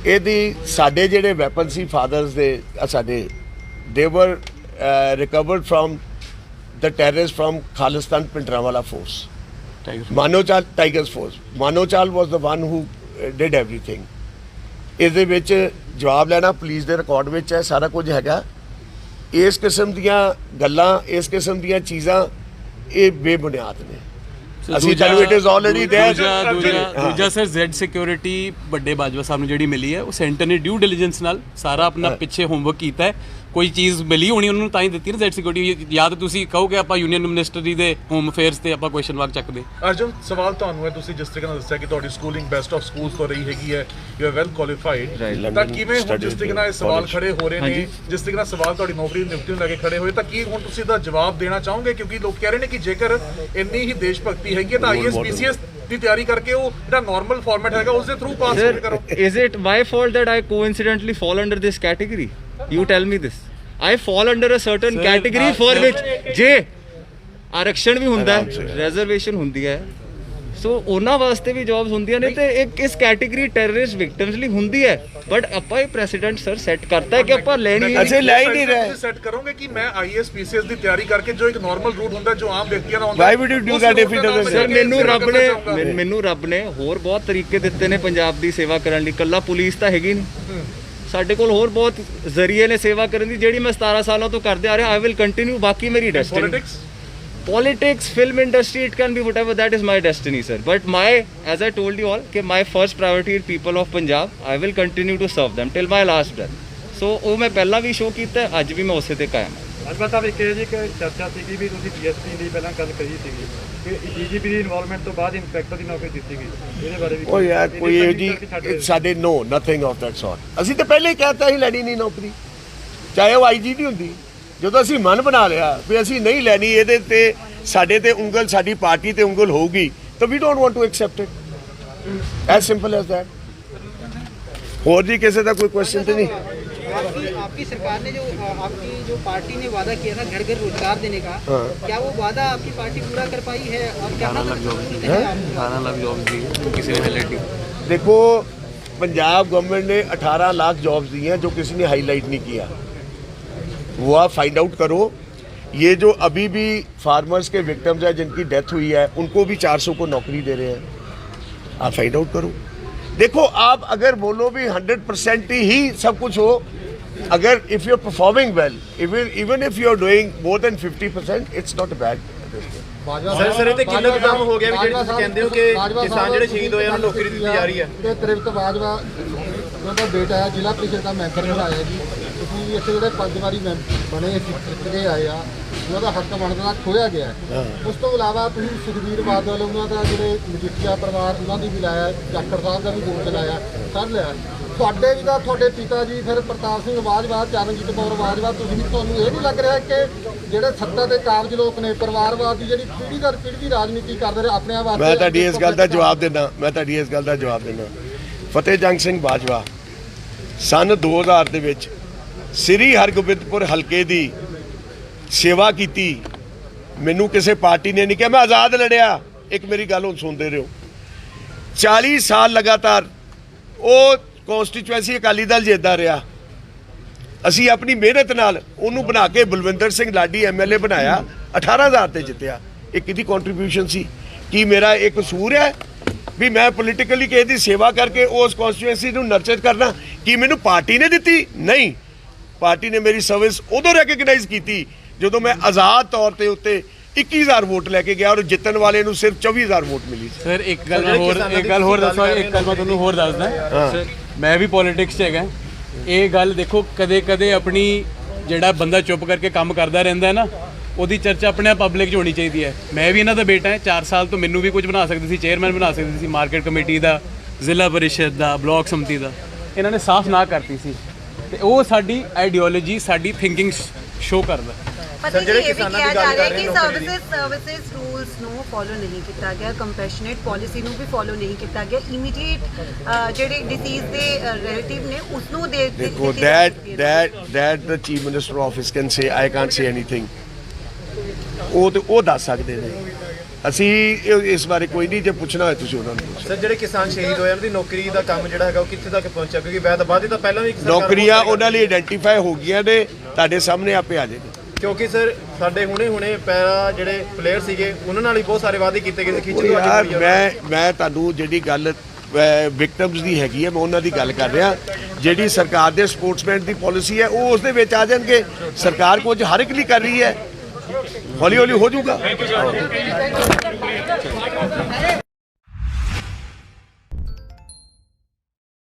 ਇਹਦੀ ਸਾਡੇ ਜਿਹੜੇ ਵੈਪਨ ਸੀ ਫਾਦਰਸ ਦੇ, ਸਾਡੇ ਦੇ were recovered from the terrorists from Khalistan Pindranwala force, Manochal Tigers force. Manochal was the one who did everything. ਇਸ ਦੇ ਵਿੱਚ ਜਵਾਬ ਲੈਣਾ ਪੁਲਿਸ ਦੇ ਰਿਕਾਰਡ ਵਿੱਚ ਹੈ, ਸਾਰਾ ਕੁਝ ਹੈਗਾ। ਇਸ ਕਿਸਮ ਦੀਆਂ ਗੱਲਾਂ, ਇਸ ਕਿਸਮ ਦੀਆਂ ਚੀਜ਼ਾਂ ਇਹ ਬੇਬੁਨਿਆਦ ਨੇ। ਅਸੀਂ ਤੁਹਾਨੂੰ ਇਟ ਇਜ਼ ਆਲਰੇਡੀ देयर। ਦੂਜਾ ਸਰ ਜ਼ੈਡ ਸਿਕਿਉਰਿਟੀ ਵੱਡੇ ਬਾਜਵਾ ਸਾਹਿਬ ਨੂੰ ਜਿਹੜੀ ਮਿਲੀ ਹੈ, ਉਹ ਸੈਂਟਰ ਨੇ ਡਿਊ ਡਿਲੀਜੈਂਸ ਨਾਲ ਸਾਰਾ ਆਪਣਾ ਪਿੱਛੇ ਹੋਮਵਰਕ ਕੀਤਾ ਹੈ। ਕੋਈ ਚੀਜ਼ ਮਿਲੀ ਹੋਣੀ ਉਹਨਾਂ ਨੂੰ ਤਾਂ ਹੀ ਦਿੱਤੀ ਨਾ ਜ਼ੈਡ ਸਿਕਿਉਰਿਟੀ। ਜਾਂ ਤਾਂ ਤੁਸੀਂ ਕਹੋਗੇ ਆਪਾਂ ਯੂਨੀਅਨ ਮਿਨਿਸਟਰੀ ਦੇ ਹੋਮ ਅਫੇਅਰਸ ਤੇ ਆਪਾਂ ਕੁਐਸਚਨ ਮਾਰਕ ਚੱਕਦੇ। ਅਰਜੁਨ, ਸਵਾਲ ਤੁਹਾਨੂੰ ਹੈ, ਤੁਸੀਂ ਜਿਸ ਤਰੀਕੇ ਨਾਲ ਦੱਸਿਆ ਕਿ ਤੁਹਾਡੀ ਸਕੂਲਿੰਗ ਬੈਸਟ ਆਫ ਸਕੂਲਸ ਤੋਂ ਰਹੀ ਹੈਗੀ ਹੈ, ਯੂ ਆਰ ਵੈਲ ਕੁਆਲੀਫਾਈਡ, ਤਾਂ ਕਿਵੇਂ ਹੁਣ ਜਿਸ ਤਰੀਕੇ ਨਾਲ ਇਹ ਸਵਾਲ ਖੜੇ ਹੋ ਰਹੇ ਨੇ, ਜਿਸ ਤਰੀਕੇ ਨਾਲ ਸਵਾਲ ਤੁਹਾਡੀ ਨੌਕਰੀ ਨਿਯੁਕਤੀ ਨੂੰ ਲੈ ਕੇ ਖੜੇ ਹੋਏ, ਤਾਂ ਕੀ ਹੁਣ ਤੁਸੀਂ ਇਹਦਾ ਜਵਾਬ ਦੇਣਾ ਚਾਹੋਗੇ? ਕਿਉਂਕਿ ਲੋਕ ਕਹਿ ਰਹੇ ਨੇ ਕਿ ਜੇਕਰ ਇੰਨੀ ਹੀ ਦੇਸ਼ ਭਗਤੀ ਹੈਗੀ ਤਾਂ IAS PCS ਦੀ ਤਿਆਰੀ ਕਰਕੇ ਉਹ ਜਿਹੜਾ ਨਾਰਮਲ ਫਾਰਮੈਟ ਹੈਗਾ ਉਸ ਦੇ ਥਰੂ ਪਾਸ ਕਰੋ। Is it my fault that I coincidentally fall under this category? You tell me this. I fall under a certain category for which ਜੇ ਆਰਕਸ਼ਣ ਵੀ ਹੁੰਦਾ ਹੈ, ਰਿਜ਼ਰਵੇਸ਼ਨ ਹੁੰਦੀ ਹੈ, ਸੋ ਉਹਨਾਂ ਵਾਸਤੇ ਵੀ ਜੌਬਸ ਹੁੰਦੀਆਂ ਨੇ ਤੇ ਇੱਕ ਇਸ ਕੈਟੇਗਰੀ ਟੈਰਰਿਸਟ ਵਿਕਟਮਸ ਲਈ ਹੁੰਦੀ ਹੈ, ਬਟ ਆਪਾਂ ਇਹ ਪ੍ਰੈਸੀਡੈਂਟ ਸਰ ਸੈੱਟ ਕਰਤਾ ਹੈ ਕਿ ਆਪਾਂ ਲੈਣੀ ਅਸੀਂ ਲੈ ਹੀ ਨਹੀਂ ਰਹੇ। ਤੁਸੀਂ ਸੈੱਟ ਕਰੋਗੇ ਕਿ ਮੈਂ ਆਈਐਸ ਪੀਸੀਐਸ ਦੀ ਤਿਆਰੀ ਕਰਕੇ ਜੋ ਇੱਕ ਨਾਰਮਲ ਰੂਟ ਹੁੰਦਾ ਜੋ ਆਮ ਵਿਅਕਤੀਆਂ ਦਾ ਹੁੰਦਾ, Why would you do that if he doesn't? Sir ਮੈਨੂੰ ਰੱਬ ਨੇ ਹੋਰ ਬਹੁਤ ਤਰੀਕੇ ਦਿੱਤੇ ਨੇ ਪੰਜਾਬ ਦੀ ਸੇਵਾ ਕਰਨ ਲਈ, ਕੱਲਾ ਪੁਲਿਸ ਤਾਂ ਹੈਗੀ ਨਹੀਂ, ਸਾਡੇ ਕੋਲ ਹੋਰ ਬਹੁਤ ਜ਼ਰੀਏ ਨੇ ਸੇਵਾ ਕਰਨ ਦੀ, ਜਿਹੜੀ ਮੈਂ 17 ਸਾਲਾਂ ਤੋਂ ਕਰਦੇ ਆ ਰਿਹਾ। I will continue. ਬਾਕੀ ਮੇਰੀ destiny politics, film industry, it can be whatever, that is my destiny, sir. But as I told you all, my first priority is people of Punjab. I will continue to serve them till my last breath. So ਉਹ ਮੈਂ ਪਹਿਲਾਂ ਵੀ show ਕੀਤਾ, ਅੱਜ ਵੀ ਮੈਂ ਉਸੇ ਤੇ ਕਾਇਮ ਹਾਂ। ਅਜਮਾ ਸਾਹਿਬ ਇੱਕ ਜੀ ਚਰਚਾ ਸੀਗੀ ਵੀ ਤੁਸੀਂ ਡੀਐਸਪੀ ਦੀ ਪਹਿਲਾਂ ਗੱਲ ਕਹੀ ਸੀਗੀ ਕਿ ਡੀਜੀਪੀ ਦੀ ਇਨਵੋਲਵਮੈਂਟ ਤੋਂ ਬਾਅਦ ਇੰਸਪੈਕਟਰ ਦੀ ਨੌਕਰੀ ਦਿੱਤੀ ਗਈ, ਇਹਦੇ ਬਾਰੇ ਵੀ ਉਹ ਯਾਰ ਕੋਈ ਇਹ ਜੀ ਸਾਡੇ ਨੋ ਨਥਿੰਗ ਆਫ ਦੈਟ ਸੌਰਟ। ਅਸੀਂ ਤਾਂ ਪਹਿਲੇ ਹੀ ਕਹਿਤਾ ਸੀ ਲੈਣੀ ਨਹੀਂ ਨੌਕਰੀ, ਚਾਹੇ ਉਹ ਆਈਜੀ ਦੀ ਹੁੰਦੀ। ਜਦੋਂ ਅਸੀਂ ਮਨ ਬਣਾ ਲਿਆ ਵੀ ਅਸੀਂ ਨਹੀਂ ਲੈਣੀ, ਇਹਦੇ ਤੇ ਸਾਡੇ ਤੇ ਉਂਗਲ, ਸਾਡੀ ਪਾਰਟੀ ਤੇ ਉਂਗਲ ਹੋਊਗੀ, ਤਾਂ we don't want to accept it, as simple as that. ਹੋਰ ਜੀ ਕਿਸੇ ਦਾ ਕੋਈ ਕੁਐਸਚਨ ਤੇ ਨਹੀਂ? आपकी सरकार ने आपकी जो पार्टी ने वादा किया था घर घर रोजगार देने का, क्या वो वादा आपकी पार्टी पूरा कर पाई है? और 18 लाख जॉब दी किसी ने हाईलाइट नहीं। देखो, पंजाब गवर्नमेंट ने 18 लाख जॉब्स दी हैं जो किसी ने हाईलाइट नहीं किया, वो आप फाइंड आउट करो। ये जो अभी भी फार्मर्स के विक्टिम्स हैं जिनकी डेथ हुई है, उनको भी 400 को नौकरी दे रहे हैं, आप फाइंड आउट करो। देखो, आप अगर बोलो भी 100% ही सब कुछ हो, अगर if you are performing well, even if you are doing more than 50%, it's not bad. Sir ਇਹ ਤੇ ਕਿੰਨਾ ਕੰਮ ਹੋ ਗਿਆ ਵੀ ਜਿਹੜੇ ਤੁਸੀਂ ਕਹਿੰਦੇ ਹੋ ਕਿ ਕਿਸਾਨ ਜਿਹੜੇ ਸ਼ਹੀਦ ਹੋਏ ਉਹਨਾਂ ਨੂੰ ਨੌਕਰੀ ਦਿੱਤੀ ਜਾ ਰਹੀ ਹੈ? ਤੇ ਤ੍ਰਿਪਤ ਬਾਜਵਾ ਉਹਦਾ ਬੇਟਾ ਹੈ, ਜ਼ਿਲ੍ਹਾ ਪ੍ਰੀਸ਼ਦ ਦਾ ਮੈਂਬਰ ਬਣਾਇਆ ਜੀ। ਤੁਸੀਂ ਇੱਥੇ ਜਿਹੜੇ 5 ਵਾਰੀ ਬਣੇ ਜਿੱਤੇ ਆਏ ਆ, ਉਹਨਾਂ ਦਾ ਹੱਕ ਬਣਦਾ ਖੋਇਆ ਗਿਆ। ਉਸ ਤੋਂ ਇਲਾਵਾ ਤੁਸੀਂ ਸੁਖਬੀਰ ਬਾਦਲ, ਉਹਨਾਂ ਦਾ ਜਿਹੜੇ ਮਜੀਠੀਆ ਪਰਿਵਾਰ, ਉਹਨਾਂ ਦੀ ਵੀ ਲਾਇਆ, ਜਾਖੜ ਸਾਹਿਬ ਦਾ ਵੀ ਗੋਲ ਚਲਾਇਆ, ਸਭ ਲਿਆ। ਤੁਹਾਡੇ ਵੀ ਤਾਂ ਤੁਹਾਡੇ ਪਿਤਾ ਜੀ ਫਿਰ ਪ੍ਰਤਾਪ ਸਿੰਘ ਬਾਜਵਾ, ਚਰਨਜੀਤ ਕੌਰ ਬਾਜਵਾ, ਤੁਹਾਨੂੰ ਇਹ ਨਹੀਂ ਲੱਗ ਰਿਹਾ ਕਿ ਜਿਹੜੇ ਸੱਤਾ ਦੇ ਕਾਬਜ ਲੋਕ ਨੇ, ਪਰਿਵਾਰਵਾਦ ਦੀ ਜਿਹੜੀ ਪੀੜ੍ਹੀ ਦਰ ਪੀੜ੍ਹੀ ਦੀ ਰਾਜਨੀਤੀ ਕਰਦੇ ਰਹੇ ਆਪਣੇ ਵਾਸਤੇ? ਮੈਂ ਤੁਹਾਡੀ ਇਸ ਗੱਲ ਦਾ ਜਵਾਬ ਦਿੰਦਾ। ਫਤਿਹ ਜੰਗ ਸਿੰਘ ਬਾਜਵਾ ਸਨ 2000 ਦੇ ਵਿੱਚ ਸ੍ਰੀ ਹਰਗੋਬਿੰਦਪੁਰ ਹਲਕੇ ਦੀ ਸੇਵਾ ਕੀਤੀ। ਮੈਨੂੰ ਕਿਸੇ ਪਾਰਟੀ ਨੇ ਨਹੀਂ ਕਿਹਾ ਮੈਂ ਆਜ਼ਾਦ ਲੜਿਆ। ਇੱਕ ਮੇਰੀ ਗੱਲ ਹੁਣ ਸੁਣਦੇ ਰਹੋ। 40 ਸਾਲ ਲਗਾਤਾਰ ਉਹ ਕੌਂਸਟੀਚੁਐਂਸੀ ਅਕਾਲੀ ਦਲ ਜਿੱਤਦਾ ਰਿਹਾ। ਅਸੀਂ ਆਪਣੀ ਮਿਹਨਤ ਨਾਲ ਉਹਨੂੰ ਬਣਾ ਕੇ ਬਲਵਿੰਦਰ ਸਿੰਘ ਲਾਡੀ ਐਮਐਲਏ ਬਣਾਇਆ, 18000 ਤੇ ਜਿੱਤਿਆ। ਇਹ ਕਿਹਦੀ ਕੰਟਰੀਬਿਊਸ਼ਨ ਸੀ? ਕੀ ਮੇਰਾ ਇਹ ਕਸੂਰ ਹੈ ਵੀ ਮੈਂ ਪੋਲੀਟੀਕਲੀ ਕਿਸੇ ਦੀ ਸੇਵਾ ਕਰਕੇ ਉਸ ਕੌਂਸਟੀਚੁਐਂਸੀ ਨੂੰ ਨਰਚਰ ਕਰਨਾ? ਕੀ ਮੈਨੂੰ ਪਾਰਟੀ ਨੇ ਦਿੱਤੀ? ਨਹੀਂ, ਪਾਰਟੀ ਨੇ ਮੇਰੀ ਸਰਵਿਸ ਉਦੋਂ ਰੈਕਗਨਾਈਜ਼ ਕੀਤੀ ਜਦੋਂ ਮੈਂ ਆਜ਼ਾਦ ਤੌਰ ਤੇ ਉੱਤੇ 21000 ਵੋਟ ਲੈ ਕੇ ਗਿਆ ਔਰ ਜਿੱਤਣ ਵਾਲੇ ਨੂੰ ਸਿਰਫ 24000 ਵੋਟ ਮਿਲੀ। ਸਰ ਇੱਕ ਗੱਲ ਹੋਰ ਦੱਸੋ, ਇੱਕ ਗੱਲ ਮੈਂ ਤੁਹਾਨੂੰ ਹੋਰ ਦੱਸਦਾ। ਮੈਂ ਵੀ ਪੋਲਿਟਿਕਸ 'ਚ ਹੈਗਾ। ਇਹ ਗੱਲ ਦੇਖੋ, ਕਦੇ ਕਦੇ ਆਪਣੀ ਜਿਹੜਾ ਬੰਦਾ ਚੁੱਪ ਕਰਕੇ ਕੰਮ ਕਰਦਾ ਰਹਿੰਦਾ ਨਾ, ਉਹਦੀ ਚਰਚਾ ਆਪਣੇ ਪਬਲਿਕ 'ਚ ਹੋਣੀ ਚਾਹੀਦੀ ਹੈ। ਮੈਂ ਵੀ ਇਹਨਾਂ ਦਾ ਬੇਟਾ ਹੈ। 4 ਸਾਲ ਤੋਂ ਮੈਨੂੰ ਵੀ ਕੁਝ ਬਣਾ ਸਕਦੇ ਸੀ, ਚੇਅਰਮੈਨ ਬਣਾ ਸਕਦੇ ਸੀ, ਮਾਰਕੀਟ ਕਮੇਟੀ ਦਾ, ਜ਼ਿਲ੍ਹਾ ਪਰਿਸ਼ਦ ਦਾ, ਬਲਾਕ ਸਮਿਤੀ ਦਾ। ਇਹਨਾਂ ਨੇ ਸਾਫ਼ ਨਾ ਕਰਤੀ ਸੀ ਤੇ ਉਹ ਸਾਡੀ ਆਈਡੀਓਲੋਜੀ, ਸਾਡੀ ਥਿੰਕਿੰਗ ਸ਼ੋ ਕਰਦਾ। ਪਤਾ ਨਹੀਂ ਇਹ ਵੀ ਕਿਹਾ ਜਾ ਰਿਹਾ ਕਿ ਸਰਵਿਸਿਜ਼ ਰੂਲਸ ਨੂੰ ਫੋਲੋ ਨਹੀਂ ਕੀਤਾ ਗਿਆ, ਕੰਪੈਸ਼ਨੇਟ ਪਾਲਿਸੀ ਨੂੰ ਵੀ ਫੋਲੋ ਨਹੀਂ ਕੀਤਾ ਗਿਆ। ਇਮੀਡੀਏਟ ਜਿਹੜੇ ਡਿਸੀਜ਼ ਦੇ ਰਿਲੇਟਿਵ ਨੇ ਉਸ ਨੂੰ ਦੇ ਦੇਖੋ, that the chief minister office can say, I can't say anything। ਉਹ ਦੱਸ ਸਕਦੇ ਨੇ। ਅਸੀਂ ਇਸ ਬਾਰੇ ਕੋਈ ਨਹੀਂ, ਜੇ ਪੁੱਛਣਾ ਹੋਏ ਤੁਸੀਂ ਉਹਨਾਂ ਨੂੰ ਪੁੱਛੋ। ਸਰ ਜਿਹੜੇ ਕਿਸਾਨ ਸ਼ਹੀਦ ਹੋਏ ਉਹਨਾਂ ਦੀ ਨੌਕਰੀ ਦਾ ਕੰਮ ਜਿਹੜਾ ਹੈਗਾ ਉਹ ਕਿੱਥੇ ਤੱਕ ਪਹੁੰਚਿਆ? ਕਿਉਂਕਿ ਵੈਦਬਾਦੀ ਤਾਂ ਪਹਿਲਾਂ ਵੀ ਨੌਕਰੀਆਂ ਉਹਨਾਂ ਲਈ ਆਇਡੈਂਟੀਫਾਈ ਹੋ ਗਈਆਂ ਨੇ, ਤੁਹਾਡੇ ਸਾਹਮਣੇ ਆਪੇ ਆ ਜਾਏਗੀ। ਕਿਉਂਕਿ ਸਰ ਸਾਡੇ ਹੁਣੇ ਪਹਿਲਾਂ ਜਿਹੜੇ ਪਲੇਅਰ ਸੀਗੇ ਉਹਨਾਂ ਨਾਲ ਹੀ ਬਹੁਤ ਸਾਰੇ ਵਾਅਦੇ ਕੀਤੇ ਗਏ ਸੀ। ਯਾਰ ਮੈਂ ਤੁਹਾਨੂੰ ਜਿਹੜੀ ਗੱਲ ਵਿਕਟਮਸ ਦੀ ਹੈਗੀ ਹੈ, ਮੈਂ ਉਹਨਾਂ ਦੀ ਗੱਲ ਕਰ ਰਿਹਾ। ਜਿਹੜੀ ਸਰਕਾਰ ਦੇ ਸਪੋਰਟਸਮੈਨ ਦੀ ਪਾਲਿਸੀ ਹੈ ਉਹ ਉਸ ਦੇ ਵਿੱਚ ਆ ਜਾਣਗੇ। ਸਰਕਾਰ ਕੁਝ ਹਰ ਇੱਕ ਲਈ ਕਰ ਰਹੀ ਹੈ, ਹੌਲੀ ਹੌਲੀ ਹੋ ਜਾਊਗਾ।